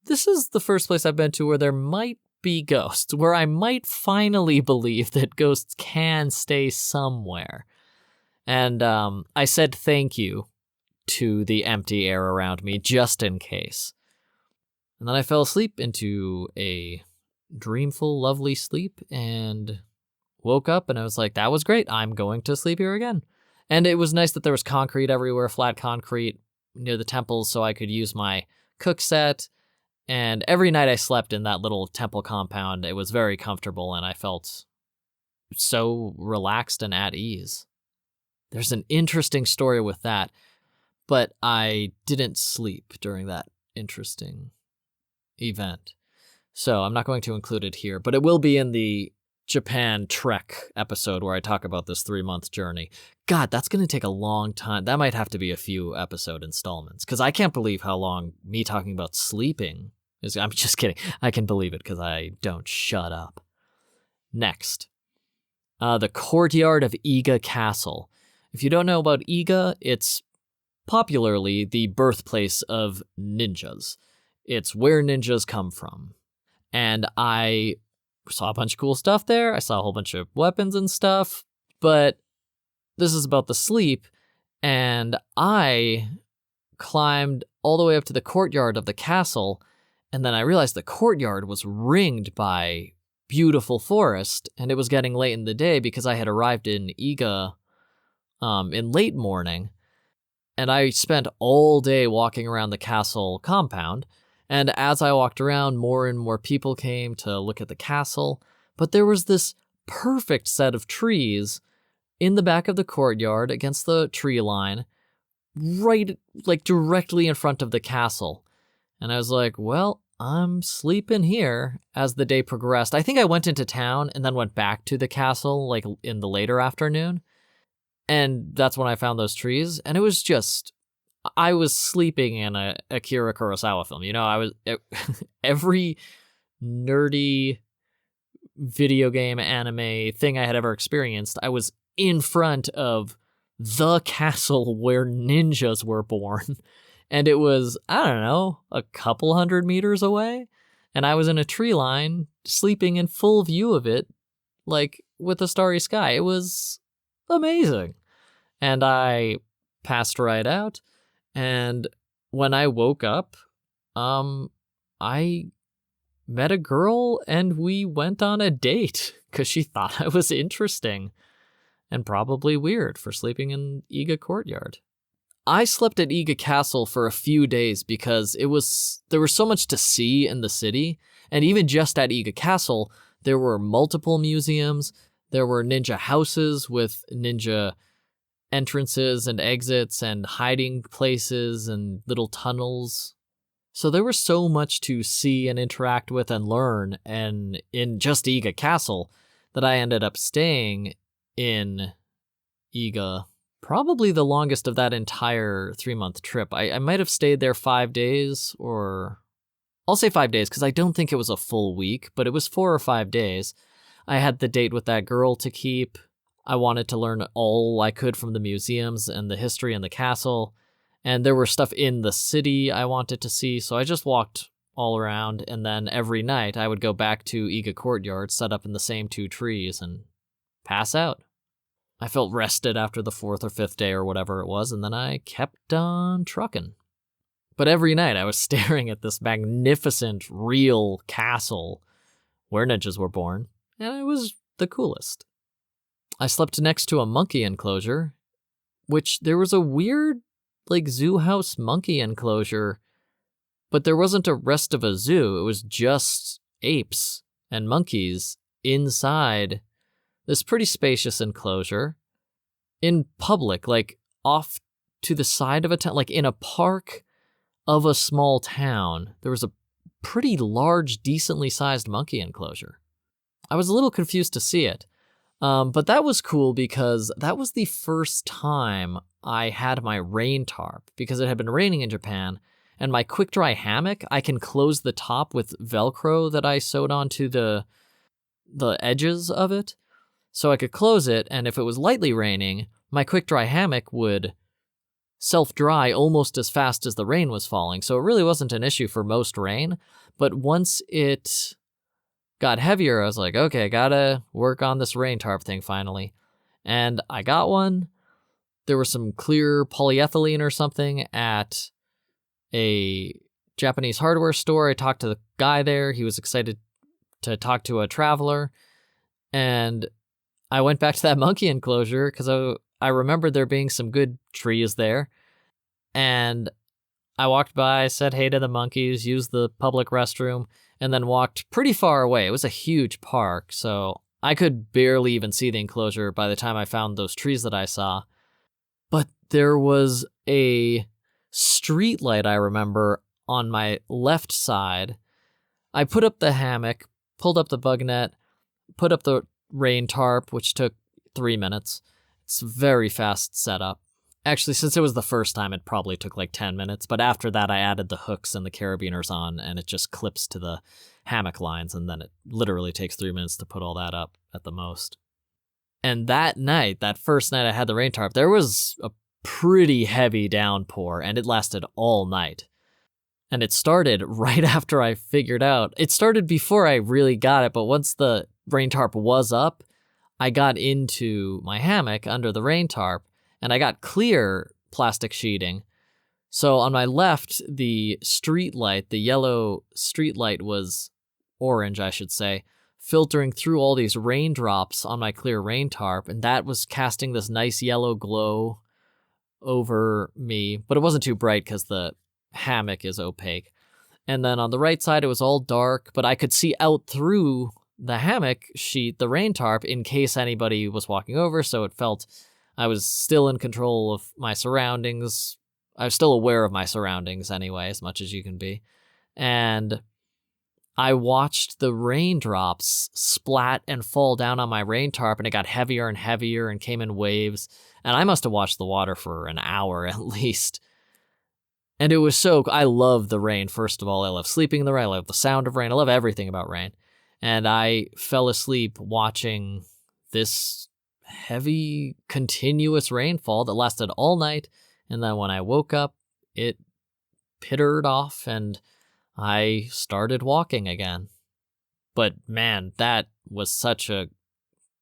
this is the first place I've been to where there might be ghosts, where I might finally believe that ghosts can stay somewhere. And I said thank you to the empty air around me just in case. And then I fell asleep into a dreamful, lovely sleep and woke up and I was like, that was great. I'm going to sleep here again. And it was nice that there was concrete everywhere, flat concrete near the temples, so I could use my cook set. And every night I slept in that little temple compound, it was very comfortable and I felt so relaxed and at ease. There's an interesting story with that, but I didn't sleep during that interesting event. So I'm not going to include it here, but it will be in the Japan Trek episode where I talk about this 3-month journey. God, that's going to take a long time. That might have to be a few episode installments because I can't believe how long me talking about sleeping is. I'm just kidding. I can believe it because I don't shut up. Next, the courtyard of Iga Castle. If you don't know about Iga, it's popularly the birthplace of ninjas. It's where ninjas come from. And I saw a bunch of cool stuff there. I saw a whole bunch of weapons and stuff, but this is about the sleep. And I climbed all the way up to the courtyard of the castle. And then I realized the courtyard was ringed by beautiful forest. And it was getting late in the day because I had arrived in Iga in late morning. And I spent all day walking around the castle compound. And as I walked around, more and more people came to look at the castle. But there was this perfect set of trees in the back of the courtyard against the tree line, right, like directly in front of the castle. And I was like, well, I'm sleeping here as the day progressed. I think I went into town and then went back to the castle, like in the later afternoon. And that's when I found those trees. And it was just, I was sleeping in a Akira Kurosawa film. You know, every nerdy video game, anime thing I had ever experienced, I was in front of the castle where ninjas were born. And it was, I don't know, a couple 100 meters away. And I was in a tree line sleeping in full view of it, like with a starry sky. It was amazing. And I passed right out. And when I woke up, I met a girl and we went on a date because she thought I was interesting and probably weird for sleeping in Iga Courtyard. I slept at Iga Castle for a few days because there was so much to see in the city, and even just at Iga Castle, there were multiple museums, there were ninja houses with ninja entrances and exits and hiding places and little tunnels. So there was so much to see and interact with and learn and in just Iga Castle that I ended up staying in Iga probably the longest of that entire 3-month trip. I might have stayed there 5 days, or I'll say 5 days because I don't think it was a full week, but it was 4 or 5 days. I had the date with that girl to keep. I wanted to learn all I could from the museums and the history and the castle. And there were stuff in the city I wanted to see, so I just walked all around, and then every night I would go back to Iga Courtyard, set up in the same 2 trees, and pass out. I felt rested after the 4th or 5th day or whatever it was, and then I kept on trucking. But every night I was staring at this magnificent, real castle where ninjas were born, and it was the coolest. I slept next to a monkey enclosure, which there was a weird, zoo house monkey enclosure, but there wasn't a rest of a zoo. It was just apes and monkeys inside this pretty spacious enclosure in public, off to the side of a town, in a park of a small town. There was a pretty large, decently sized monkey enclosure. I was a little confused to see it, but that was cool because that was the first time I had my rain tarp, because it had been raining in Japan, and my quick dry hammock, I can close the top with Velcro that I sewed onto the edges of it. So I could close it, and if it was lightly raining, my quick dry hammock would self-dry almost as fast as the rain was falling. So it really wasn't an issue for most rain. But once it got heavier, I was like, okay, gotta work on this rain tarp thing finally. And I got one. There was some clear polyethylene or something at a Japanese hardware store. I talked to the guy there. He was excited to talk to a traveler. And I went back to that monkey enclosure because I remembered there being some good trees there. And I walked by, said hey to the monkeys, used the public restroom, and then walked pretty far away. It was a huge park, so I could barely even see the enclosure by the time I found those trees that I saw. But there was a street light, I remember, on my left side. I put up the hammock, pulled up the bug net, put up the rain tarp, which took 3 minutes. It's very fast setup. Actually, since it was the first time, it probably took 10 minutes. But after that, I added the hooks and the carabiners on, and it just clips to the hammock lines, and then it literally takes 3 minutes to put all that up at the most. And that night, that first night I had the rain tarp, there was a pretty heavy downpour, and it lasted all night. And it started right after I figured out. It started before I really got it, but once the rain tarp was up, I got into my hammock under the rain tarp, and I got clear plastic sheeting. So on my left, the street light, the yellow street light was orange, I should say, filtering through all these raindrops on my clear rain tarp, and that was casting this nice yellow glow over me, but it wasn't too bright because the hammock is opaque. And then on the right side, it was all dark, but I could see out through the hammock sheet, the rain tarp, in case anybody was walking over, so it felt I was still in control of my surroundings. I was still aware of my surroundings anyway, as much as you can be. And I watched the raindrops splat and fall down on my rain tarp, and it got heavier and heavier and came in waves. And I must have watched the water for an hour at least. And it was I love the rain, first of all. I love sleeping in the rain. I love the sound of rain. I love everything about rain. And I fell asleep watching this heavy, continuous rainfall that lasted all night. And then when I woke up, it pittered off and I started walking again. But man, that was such a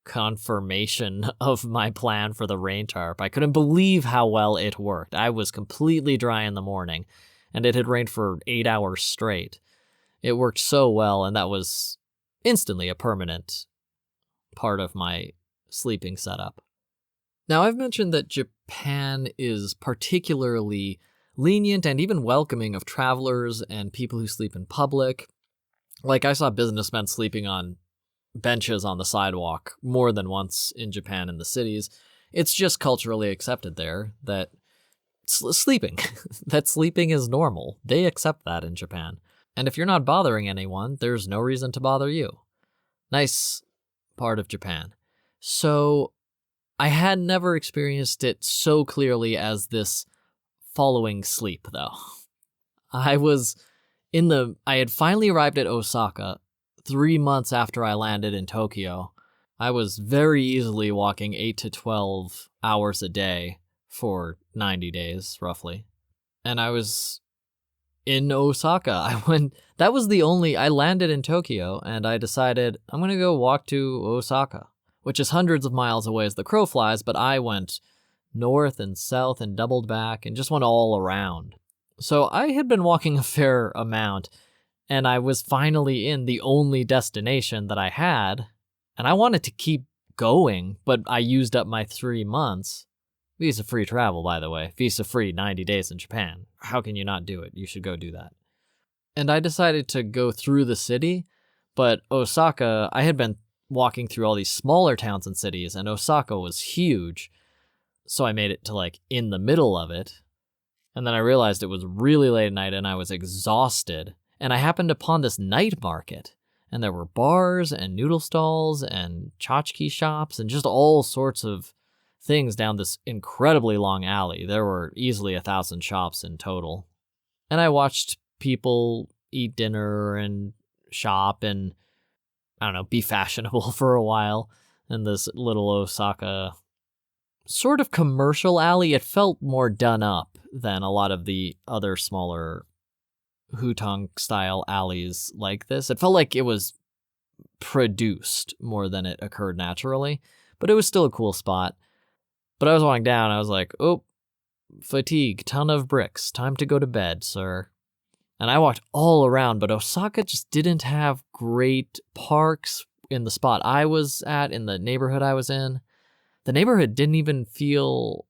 confirmation of my plan for the rain tarp. I couldn't believe how well it worked. I was completely dry in the morning, and it had rained for 8 hours straight. It worked so well, and that was instantly a permanent part of my sleeping setup. Now, I've mentioned that Japan is particularly lenient and even welcoming of travelers and people who sleep in public. Like, I saw businessmen sleeping on benches on the sidewalk more than once in Japan in the cities. It's just culturally accepted there that sleeping, that sleeping is normal. They accept that in Japan. And if you're not bothering anyone, there's no reason to bother you. Nice part of Japan. So I had never experienced it so clearly as this following sleep, though. I had finally arrived at Osaka 3 months after I landed in Tokyo. I was very easily walking 8 to 12 hours a day for 90 days, roughly. And I was in Osaka. I landed in Tokyo, and I decided I'm going to go walk to Osaka, which is hundreds of miles away as the crow flies, but I went north and south and doubled back and just went all around. So I had been walking a fair amount, and I was finally in the only destination that I had, and I wanted to keep going, but I used up my 3 months. Visa-free travel, by the way. Visa-free 90 days in Japan. How can you not do it? You should go do that. And I decided to go through the city, but Osaka, I had been walking through all these smaller towns and cities, and Osaka was huge, so I made it to in the middle of it, and then I realized it was really late at night and I was exhausted, and I happened upon this night market, and there were bars and noodle stalls and tchotchke shops and just all sorts of things down this incredibly long alley. There were easily 1,000 shops in total. And I watched people eat dinner and shop and, I don't know, be fashionable for a while in this little Osaka sort of commercial alley. It felt more done up than a lot of the other smaller Hutong-style alleys like this. It felt like it was produced more than it occurred naturally, but it was still a cool spot. But I was walking down, I was like, oh, fatigue, ton of bricks, time to go to bed, sir. And I walked all around, but Osaka just didn't have great parks in the spot I was at, in the neighborhood I was in. The neighborhood didn't even feel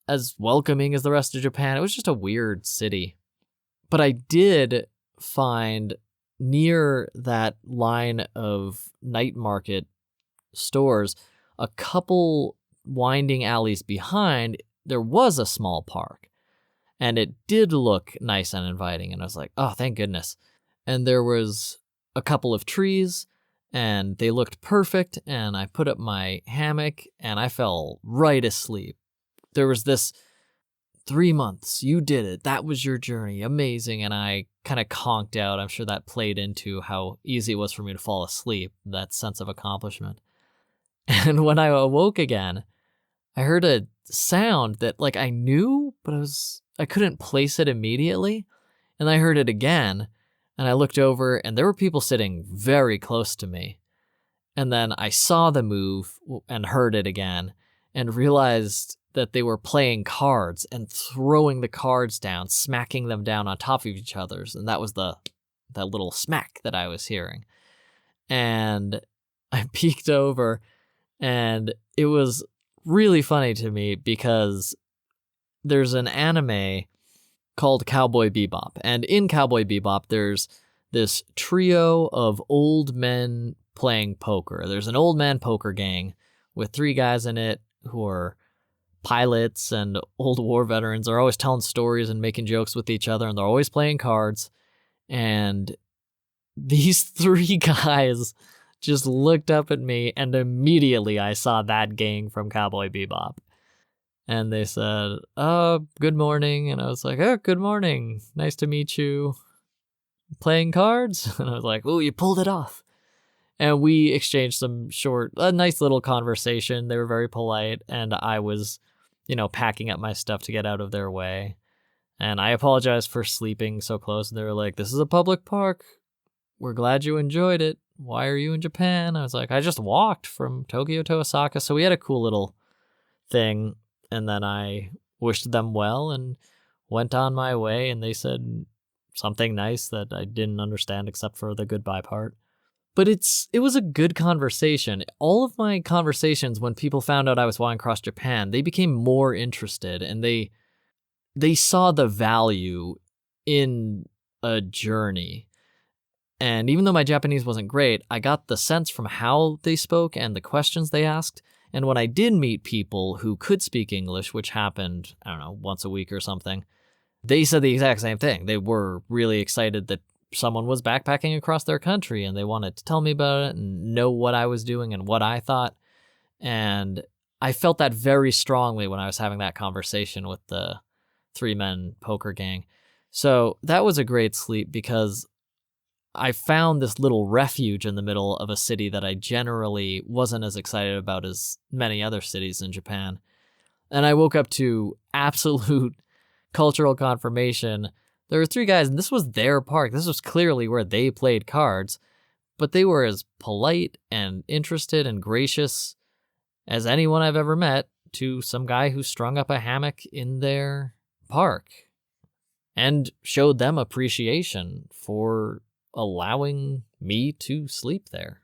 as welcoming as the rest of Japan. It was just a weird city. But I did find near that line of night market stores, a couple winding alleys behind, there was a small park. And it did look nice and inviting. And I was like, oh, thank goodness. And there was a couple of trees, and they looked perfect. And I put up my hammock, and I fell right asleep. There was this 3 months, you did it. That was your journey. Amazing. And I kind of conked out. I'm sure that played into how easy it was for me to fall asleep, that sense of accomplishment. And when I awoke again, I heard a sound that I knew, but I couldn't place it immediately. And I heard it again, and I looked over, and there were people sitting very close to me. And then I saw the move and heard it again and realized that they were playing cards and throwing the cards down, smacking them down on top of each other's. And that was that little smack that I was hearing. And I peeked over, and it was really funny to me because there's an anime called Cowboy Bebop. And in Cowboy Bebop, there's this trio of old men playing poker. There's an old man poker gang with 3 guys in it who are pilots and old war veterans. They're always telling stories and making jokes with each other, and they're always playing cards. And these 3 guys just looked up at me, and immediately I saw that gang from Cowboy Bebop. And they said, oh, good morning. And I was like, oh, good morning. Nice to meet you. Playing cards? And I was like, oh, you pulled it off. And we exchanged a nice little conversation. They were very polite, and I was, packing up my stuff to get out of their way. And I apologized for sleeping so close. And they were like, this is a public park. We're glad you enjoyed it. why are you in Japan? I was like, I just walked from Tokyo to Osaka. So we had a cool little thing. And then I wished them well and went on my way. And they said something nice that I didn't understand except for the goodbye part. But it was a good conversation. All of my conversations, when people found out I was walking across Japan, they became more interested, and they saw the value in a journey. And even though my Japanese wasn't great, I got the sense from how they spoke and the questions they asked. And when I did meet people who could speak English, which happened, I don't know, once a week or something, they said the exact same thing. They were really excited that someone was backpacking across their country, and they wanted to tell me about it and know what I was doing and what I thought. And I felt that very strongly when I was having that conversation with the 3-men poker gang. So that was a great sleep because I found this little refuge in the middle of a city that I generally wasn't as excited about as many other cities in Japan. And I woke up to absolute cultural confirmation. There were 3 guys, and this was their park. This was clearly where they played cards, but they were as polite and interested and gracious as anyone I've ever met to some guy who strung up a hammock in their park and showed them appreciation for allowing me to sleep there.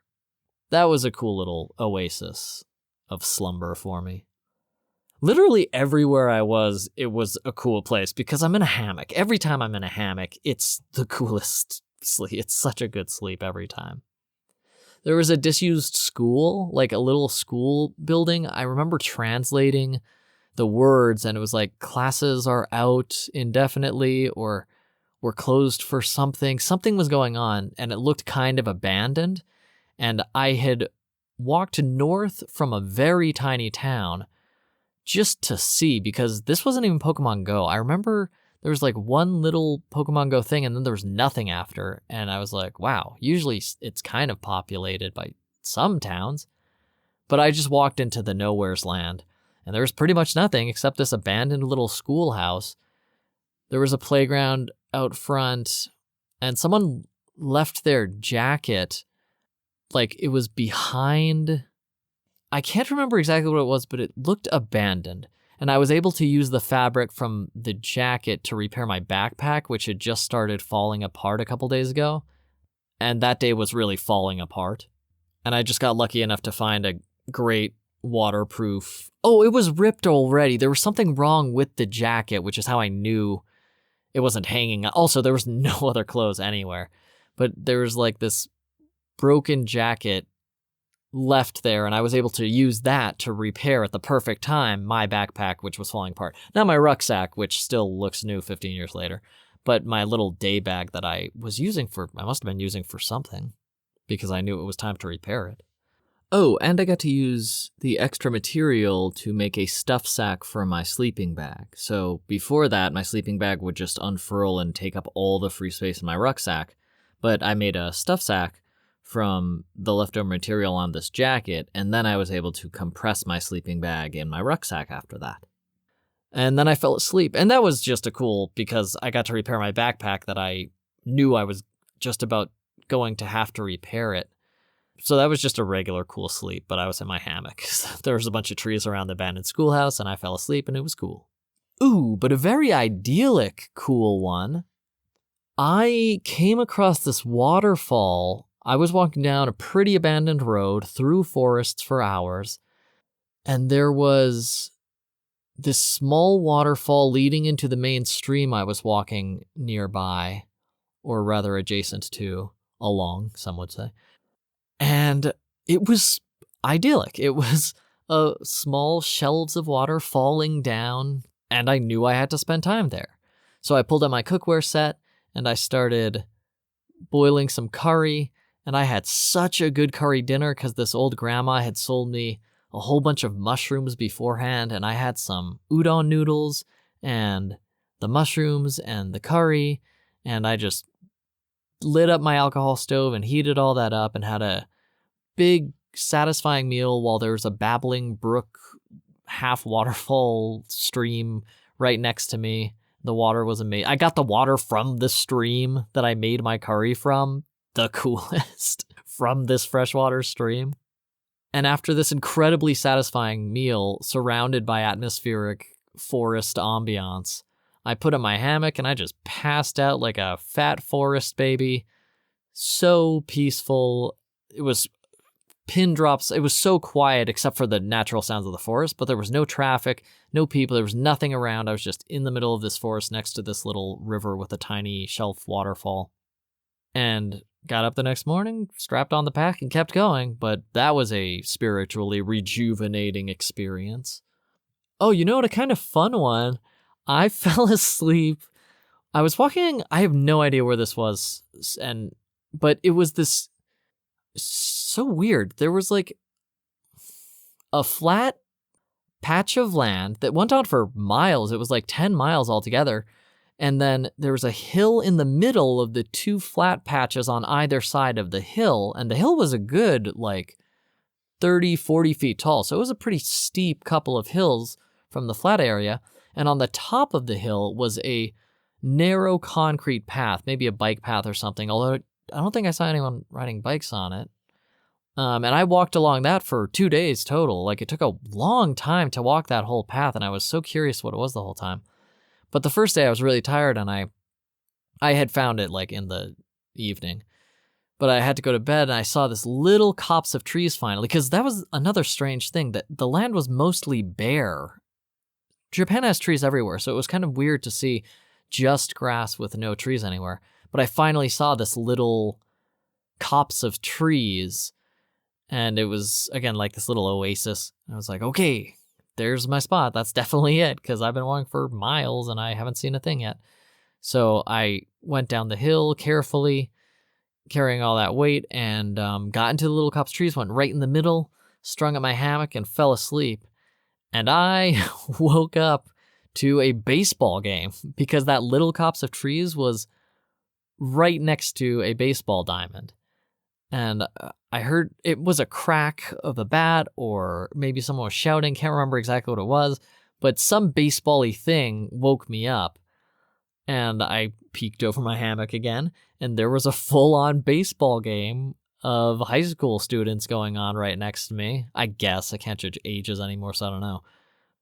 That was a cool little oasis of slumber for me. Literally everywhere I was, it was a cool place because I'm in a hammock. Every time I'm in a hammock, it's the coolest sleep. It's such a good sleep every time. There was a disused school, like a little school building. I remember translating the words, and it was like, classes are out indefinitely, or we're closed for something. Something was going on, and it looked kind of abandoned. And I had walked north from a very tiny town just to see, because this wasn't even Pokemon Go. I remember there was like one little Pokemon Go thing, and then there was nothing after. And I was like, wow, usually it's kind of populated by some towns. But I just walked into the nowhere's land, and there was pretty much nothing except this abandoned little schoolhouse. There was a playground out front, and someone left their jacket, like it was behind. I can't remember exactly what it was, but it looked abandoned. And I was able to use the fabric from the jacket to repair my backpack, which had just started falling apart a couple days ago. And that day was really falling apart. And I just got lucky enough to find a great waterproof. Oh, it was ripped already. There was something wrong with the jacket, which is how I knew it wasn't hanging. Also, there was no other clothes anywhere. But there was like this broken jacket left there, and I was able to use that to repair at the perfect time my backpack, which was falling apart. Not my rucksack, which still looks new 15 years later, but my little day bag that I must have been using for something, because I knew it was time to repair it. Oh, and I got to use the extra material to make a stuff sack for my sleeping bag. So before that, my sleeping bag would just unfurl and take up all the free space in my rucksack, but I made a stuff sack from the leftover material on this jacket, and then I was able to compress my sleeping bag in my rucksack after that. And then I fell asleep, and that was just a cool, because I got to repair my backpack that I knew I was just about going to have to repair it. So that was just a regular cool sleep, but I was in my hammock. There was a bunch of trees around the abandoned schoolhouse, and I fell asleep, and it was cool. Ooh, but a very idyllic cool one. I came across this waterfall. I was walking down a pretty abandoned road through forests for hours, and there was this small waterfall leading into the main stream I was walking nearby, or rather adjacent to, along, some would say. And it was idyllic. It was small shelves of water falling down, and I knew I had to spend time there. So I pulled out my cookware set, and I started boiling some curry. And I had such a good curry dinner because this old grandma had sold me a whole bunch of mushrooms beforehand, and I had some udon noodles and the mushrooms and the curry, and I just lit up my alcohol stove and heated all that up and had a big, satisfying meal while there was a babbling brook, half waterfall stream right next to me. The water was amazing. I got the water from the stream that I made my curry from. The coolest. from this freshwater stream. And after this incredibly satisfying meal surrounded by atmospheric forest ambiance, I put in my hammock and I just passed out like a fat forest baby. So peaceful. It was pin drops. It was so quiet except for the natural sounds of the forest, but there was no traffic, no people. There was nothing around. I was just in the middle of this forest next to this little river with a tiny shelf waterfall. And got up the next morning, strapped on the pack, and kept going. But that was a spiritually rejuvenating experience. Oh, you know what? A kind of fun one. I fell asleep. I was walking. I have no idea where this was, but it was this so weird. There was like a flat patch of land that went on for miles. It was like 10 miles altogether. And then there was a hill in the middle of the two flat patches on either side of the hill. And the hill was a good, like, 30, 40 feet tall. So it was a pretty steep couple of hills from the flat area. And on the top of the hill was a narrow concrete path, maybe a bike path or something, although I don't think I saw anyone riding bikes on it. And I walked along that for 2 days total. Like, it took a long time to walk that whole path, and I was so curious what it was the whole time. But the first day I was really tired, and I had found it like in the evening. But I had to go to bed, and I saw this little copse of trees finally, because that was another strange thing, that the land was mostly bare. Japan has trees everywhere, so it was kind of weird to see just grass with no trees anywhere. But I finally saw this little copse of trees, and it was, again, like this little oasis. I was like, okay, there's my spot. That's definitely it, because I've been walking for miles and I haven't seen a thing yet. So I went down the hill carefully, carrying all that weight, and got into the little copse of trees, went right in the middle, strung at my hammock, and fell asleep. And I woke up to a baseball game because that little copse of trees was right next to a baseball diamond. And I heard it was a crack of a bat, or maybe someone was shouting. Can't remember exactly what it was, but some baseball-y thing woke me up. And I peeked over my hammock again, and there was a full-on baseball game of high school students going on right next to me. I guess. I can't judge ages anymore, so I don't know.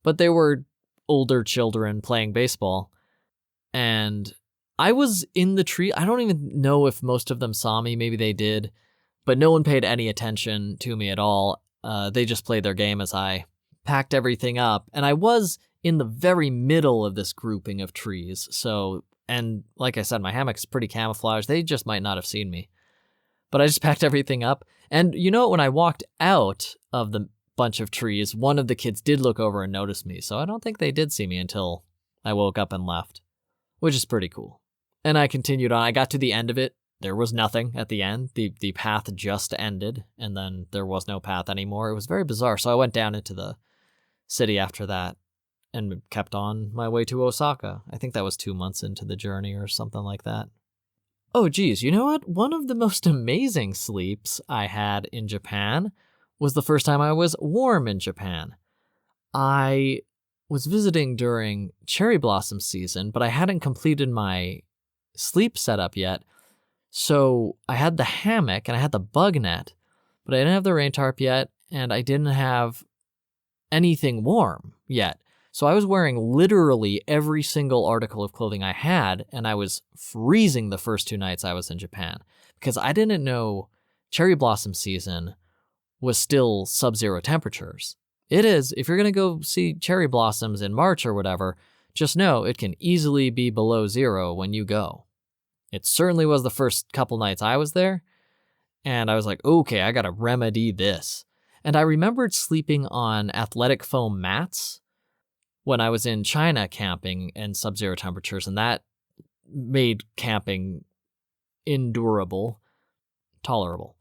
But they were older children playing baseball. And I was in the tree. I don't even know if most of them saw me. Maybe they did. But no one paid any attention to me at all. They just played their game as I packed everything up. And I was in the very middle of this grouping of trees. So, and like I said, my hammock's pretty camouflaged. They just might not have seen me. But I just packed everything up. And you know, when I walked out of the bunch of trees, one of the kids did look over and notice me. So I don't think they did see me until I woke up and left, which is pretty cool. And I continued on. I got to the end of it. There was nothing at the end. The path just ended, and then there was no path anymore. It was very bizarre. So I went down into the city after that and kept on my way to Osaka. I think that was 2 months into the journey or something like that. Oh, geez, you know what? One of the most amazing sleeps I had in Japan was the first time I was warm in Japan. I was visiting during cherry blossom season, but I hadn't completed my sleep setup yet. So I had the hammock and I had the bug net, but I didn't have the rain tarp yet, and I didn't have anything warm yet. So I was wearing literally every single article of clothing I had, and I was freezing the first 2 nights I was in Japan because I didn't know cherry blossom season was still sub-zero temperatures. It is. If you're going to go see cherry blossoms in March or whatever, just know it can easily be below zero when you go. It certainly was the first couple nights I was there, and I was like, okay, I got to remedy this. And I remembered sleeping on athletic foam mats when I was in China camping in sub-zero temperatures, and that made camping endurable, tolerable.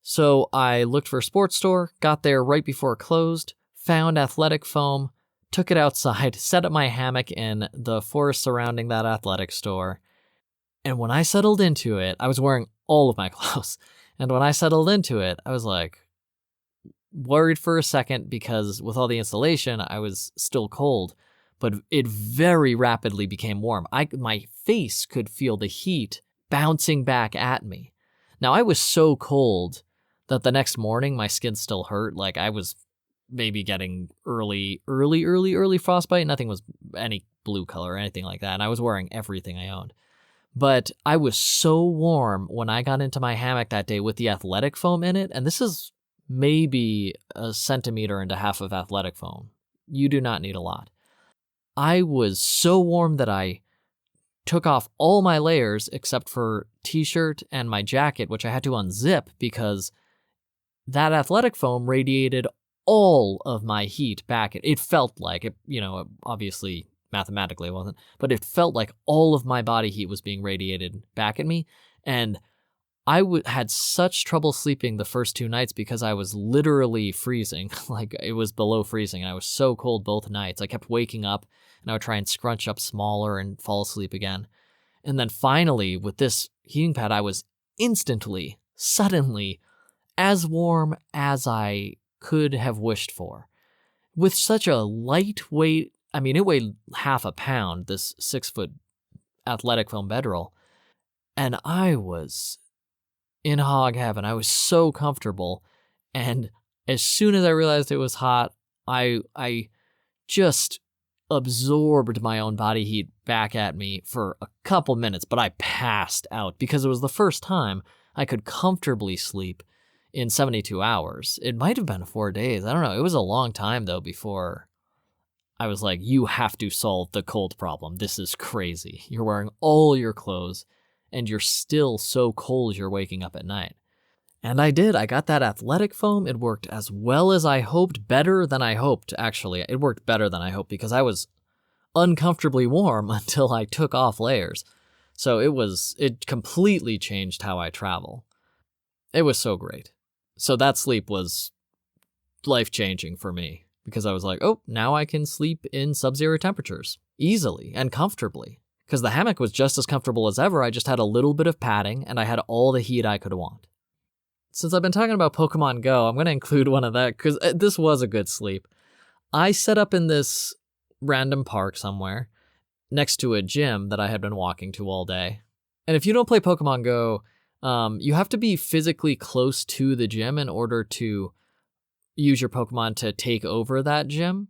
So I looked for a sports store, got there right before it closed, found athletic foam, took it outside, set up my hammock in the forest surrounding that athletic store. And when I settled into it, I was wearing all of my clothes. And when I settled into it, I was like worried for a second because with all the insulation, I was still cold. But it very rapidly became warm. My face could feel the heat bouncing back at me. Now, I was so cold that the next morning my skin still hurt. Like, I was maybe getting early frostbite. Nothing was any blue color or anything like that. And I was wearing everything I owned. But I was so warm when I got into my hammock that day with the athletic foam in it. And this is maybe 1.5 centimeters of athletic foam. You do not need a lot. I was so warm that I took off all my layers except for t-shirt and my jacket, which I had to unzip because that athletic foam radiated all of my heat back. It felt like it, obviously mathematically it wasn't, but it felt like all of my body heat was being radiated back at me. And I had such trouble sleeping the first 2 nights because I was literally freezing. Like, it was below freezing. I was so cold both nights. I kept waking up and I would try and scrunch up smaller and fall asleep again. And then finally, with this heating pad, I was instantly, suddenly, as warm as I could have wished for. With such a lightweight, it weighed 0.5 pound, this 6-foot athletic foam bedroll. And I was in hog heaven. I was so comfortable. And as soon as I realized it was hot, I just absorbed my own body heat back at me for a couple minutes, but I passed out because it was the first time I could comfortably sleep in 72 hours. It might have been 4 days. I don't know. It was a long time, though, before I was like, you have to solve the cold problem. This is crazy. You're wearing all your clothes, and you're still so cold you're waking up at night. And I did. I got that athletic foam. It worked as well as I hoped, better than I hoped, actually. It worked better than I hoped because I was uncomfortably warm until I took off layers. So it completely changed how I travel. It was so great. So that sleep was life-changing for me because I was like, oh, now I can sleep in sub-zero temperatures easily and comfortably. Because the hammock was just as comfortable as ever. I just had a little bit of padding and I had all the heat I could want. Since I've been talking about Pokemon Go, I'm going to include one of that because this was a good sleep. I set up in this random park somewhere next to a gym that I had been walking to all day. And if you don't play Pokemon Go, you have to be physically close to the gym in order to use your Pokemon to take over that gym.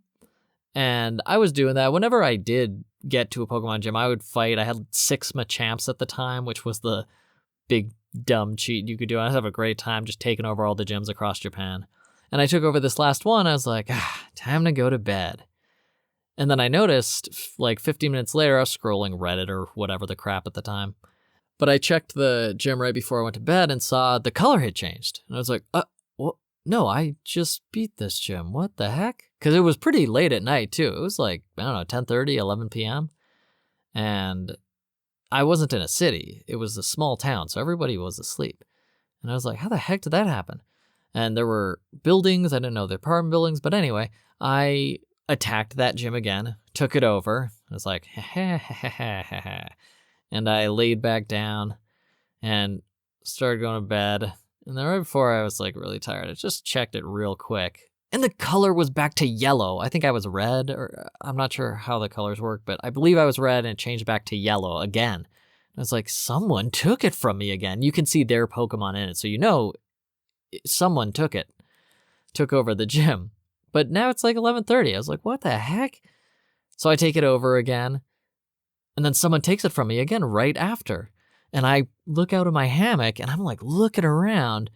And I was doing that. Whenever I did get to a Pokemon gym, I would fight. I had 6 Machamps at the time, which was the big dumb cheat you could do. I have a great time just taking over all the gyms across Japan. And I took over this last one. I was like, time to go to bed. And then I noticed, like 15 minutes later, I was scrolling Reddit or whatever the crap at the time. But I checked the gym right before I went to bed and saw the color had changed. And I was like, no, I just beat this gym. What the heck? Because it was pretty late at night, too. It was like, 10:30, 11 p.m. And I wasn't in a city. It was a small town, so everybody was asleep. And I was like, how the heck did that happen? And there were buildings. I didn't know they're apartment buildings. But anyway, I attacked that gym again, took it over. I was like, and I laid back down and started going to bed. And then right before I was like really tired, I just checked it real quick. And the color was back to yellow. I think I was red, or I'm not sure how the colors work, but I believe I was red and it changed back to yellow again. And I was like, someone took it from me again. You can see their Pokemon in it, so someone took over the gym. But now it's like 11:30. I was like, what the heck? So I take it over again, and then someone takes it from me again right after. And I look out of my hammock, and I'm like looking around,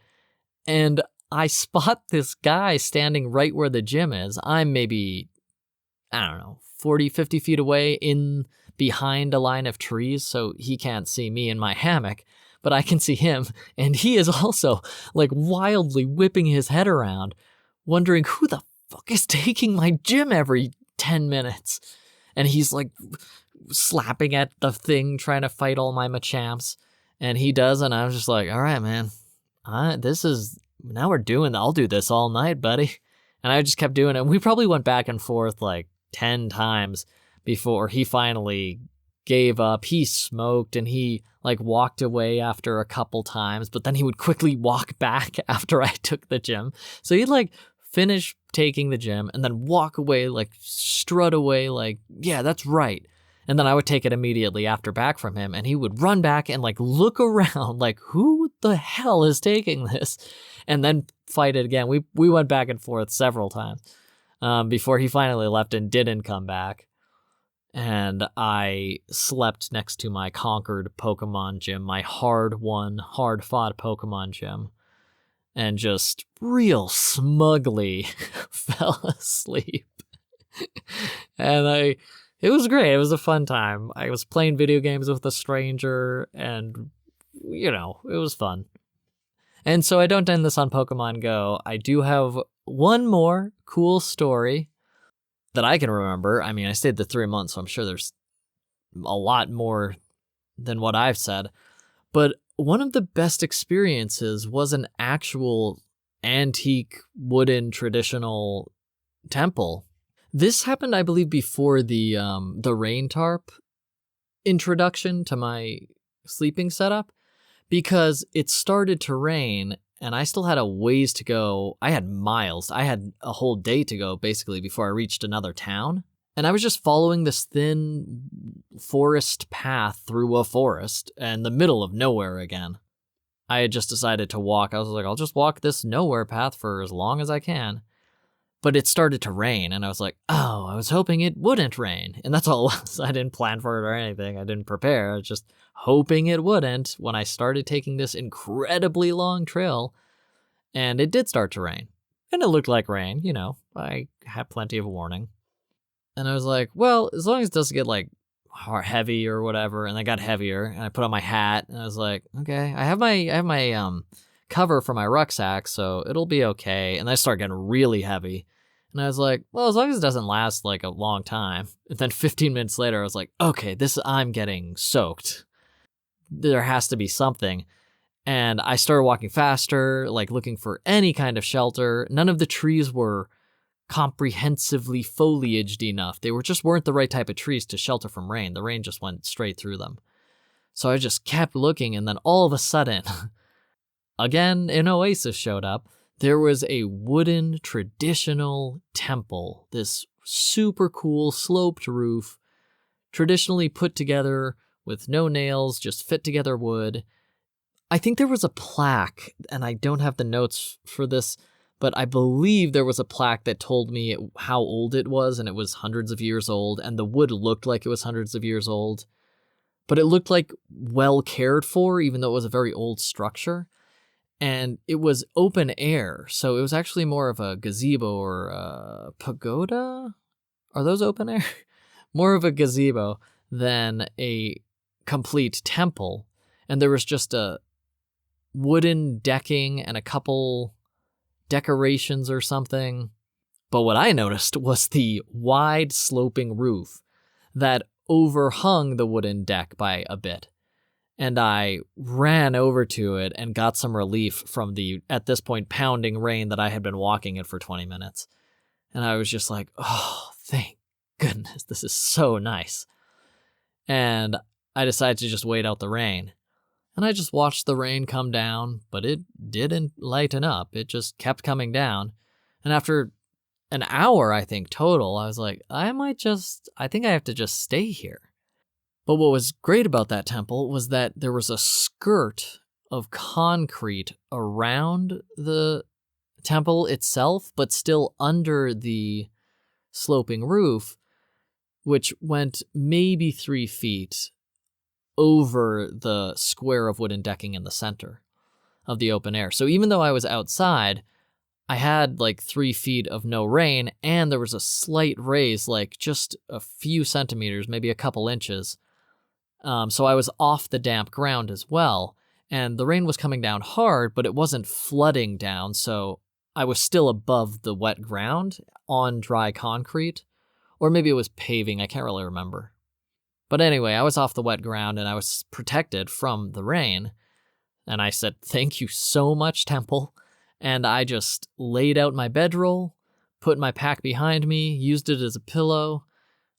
and I spot this guy standing right where the gym is. I'm maybe, 40, 50 feet away in behind a line of trees, so he can't see me in my hammock, but I can see him, and he is also like wildly whipping his head around, wondering who the fuck is taking my gym every 10 minutes. And he's like slapping at the thing, trying to fight all my Machamps, and he does, and I was just like, all right, man, now we're doing, I'll do this all night, buddy. And I just kept doing it. We probably went back and forth like 10 times before he finally gave up. He smoked and he like walked away after a couple times, but then he would quickly walk back after I took the gym. So he'd like finish taking the gym and then walk away, like strut away, like, yeah, that's right. And then I would take it immediately after back from him, and he would run back and like look around like, who the hell is taking this? And then fight it again. We went back and forth several times before he finally left and didn't come back. And I slept next to my conquered Pokemon gym, my hard-won, hard-fought Pokemon gym, and just real smugly fell asleep. And it was great. It was a fun time. I was playing video games with a stranger, and, it was fun. And so I don't end this on Pokemon Go. I do have one more cool story that I can remember. I mean, I stayed the 3 months, so I'm sure there's a lot more than what I've said. But one of the best experiences was an actual antique wooden traditional temple. This happened, I believe, before the rain tarp introduction to my sleeping setup, because it started to rain and I still had a ways to go. I had miles. I had a whole day to go, basically, before I reached another town. And I was just following this thin forest path through a forest in the middle of nowhere again. I had just decided to walk. I was like, I'll just walk this nowhere path for as long as I can. But it started to rain, and I was like, oh, I was hoping it wouldn't rain. And that's all it was. I didn't plan for it or anything. I didn't prepare. I was just hoping it wouldn't when I started taking this incredibly long trail. And it did start to rain. And it looked like rain, I had plenty of warning. And I was like, well, as long as it doesn't get heavy or whatever. And it got heavier, and I put on my hat, and I was like, okay, I have my cover for my rucksack, so it'll be okay. And I started getting really heavy. And I was like, well, as long as it doesn't last a long time. And then 15 minutes later, I was like, okay, I'm getting soaked. There has to be something. And I started walking faster, looking for any kind of shelter. None of the trees were comprehensively foliaged enough. They weren't the right type of trees to shelter from rain. The rain just went straight through them. So I just kept looking, and then all of a sudden, again, an oasis showed up. There was a wooden traditional temple, this super cool sloped roof, traditionally put together with no nails, just fit together wood. I think there was a plaque, and I don't have the notes for this, but I believe there was a plaque that told me how old it was, and it was hundreds of years old, and the wood looked like it was hundreds of years old. But it looked like well cared for, even though it was a very old structure. And it was open air, so it was actually more of a gazebo or a pagoda? Are those open air? More of a gazebo than a complete temple. And there was just a wooden decking and a couple decorations or something. But what I noticed was the wide sloping roof that overhung the wooden deck by a bit. And I ran over to it and got some relief from the, at this point, pounding rain that I had been walking in for 20 minutes. And I was just like, oh, thank goodness, this is so nice. And I decided to just wait out the rain. And I just watched the rain come down, but it didn't lighten up. It just kept coming down. And after an hour, I think, total, I was like, I think I have to just stay here. But what was great about that temple was that there was a skirt of concrete around the temple itself, but still under the sloping roof, which went maybe 3 feet over the square of wooden decking in the center of the open air. So even though I was outside, I had 3 feet of no rain, and there was a slight raise, just a few centimeters, maybe a couple inches. So I was off the damp ground as well, and the rain was coming down hard, but it wasn't flooding down, so I was still above the wet ground on dry concrete, or maybe it was paving, I can't really remember. But anyway, I was off the wet ground, and I was protected from the rain, and I said, thank you so much, temple, and I just laid out my bedroll, put my pack behind me, used it as a pillow.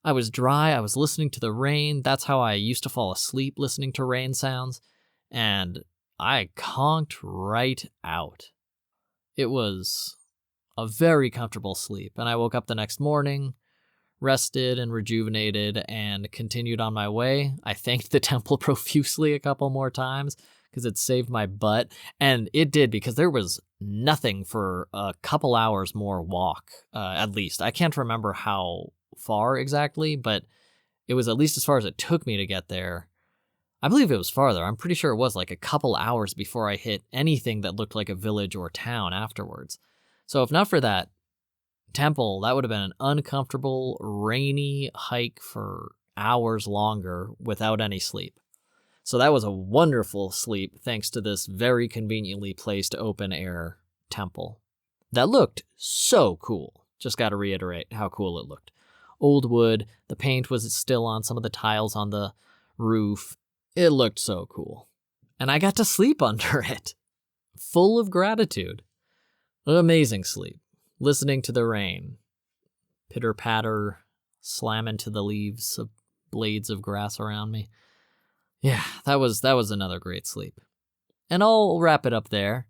I was dry, I was listening to the rain. That's how I used to fall asleep, listening to rain sounds. And I conked right out. It was a very comfortable sleep. And I woke up the next morning, rested and rejuvenated, and continued on my way. I thanked the temple profusely a couple more times, because it saved my butt. And it did, because there was nothing for a couple hours more walk, at least. I can't remember how far exactly, but it was at least as far as it took me to get there. I believe it was farther. I'm pretty sure it was like a couple hours before I hit anything that looked like a village or town afterwards. So if not for that temple, that would have been an uncomfortable, rainy hike for hours longer without any sleep. So that was a wonderful sleep thanks to this very conveniently placed open air temple. That looked so cool. Just got to reiterate how cool it looked. Old wood, the paint was still on some of the tiles on the roof. It looked so cool. And I got to sleep under it. Full of gratitude. An amazing sleep. Listening to the rain. Pitter patter, slam into the leaves of blades of grass around me. Yeah, that was another great sleep. And I'll wrap it up there.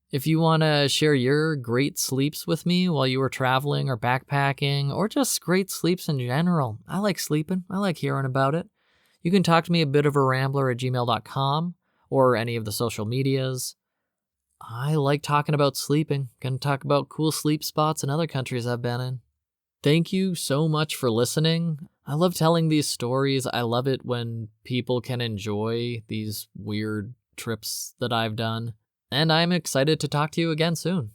If you want to share your great sleeps with me while you were traveling or backpacking, or just great sleeps in general, I like sleeping. I like hearing about it. You can talk to me a bit of a rambler at gmail.com or any of the social medias. I like talking about sleeping. Gonna talk about cool sleep spots in other countries I've been in. Thank you so much for listening. I love telling these stories. I love it when people can enjoy these weird trips that I've done. And I'm excited to talk to you again soon.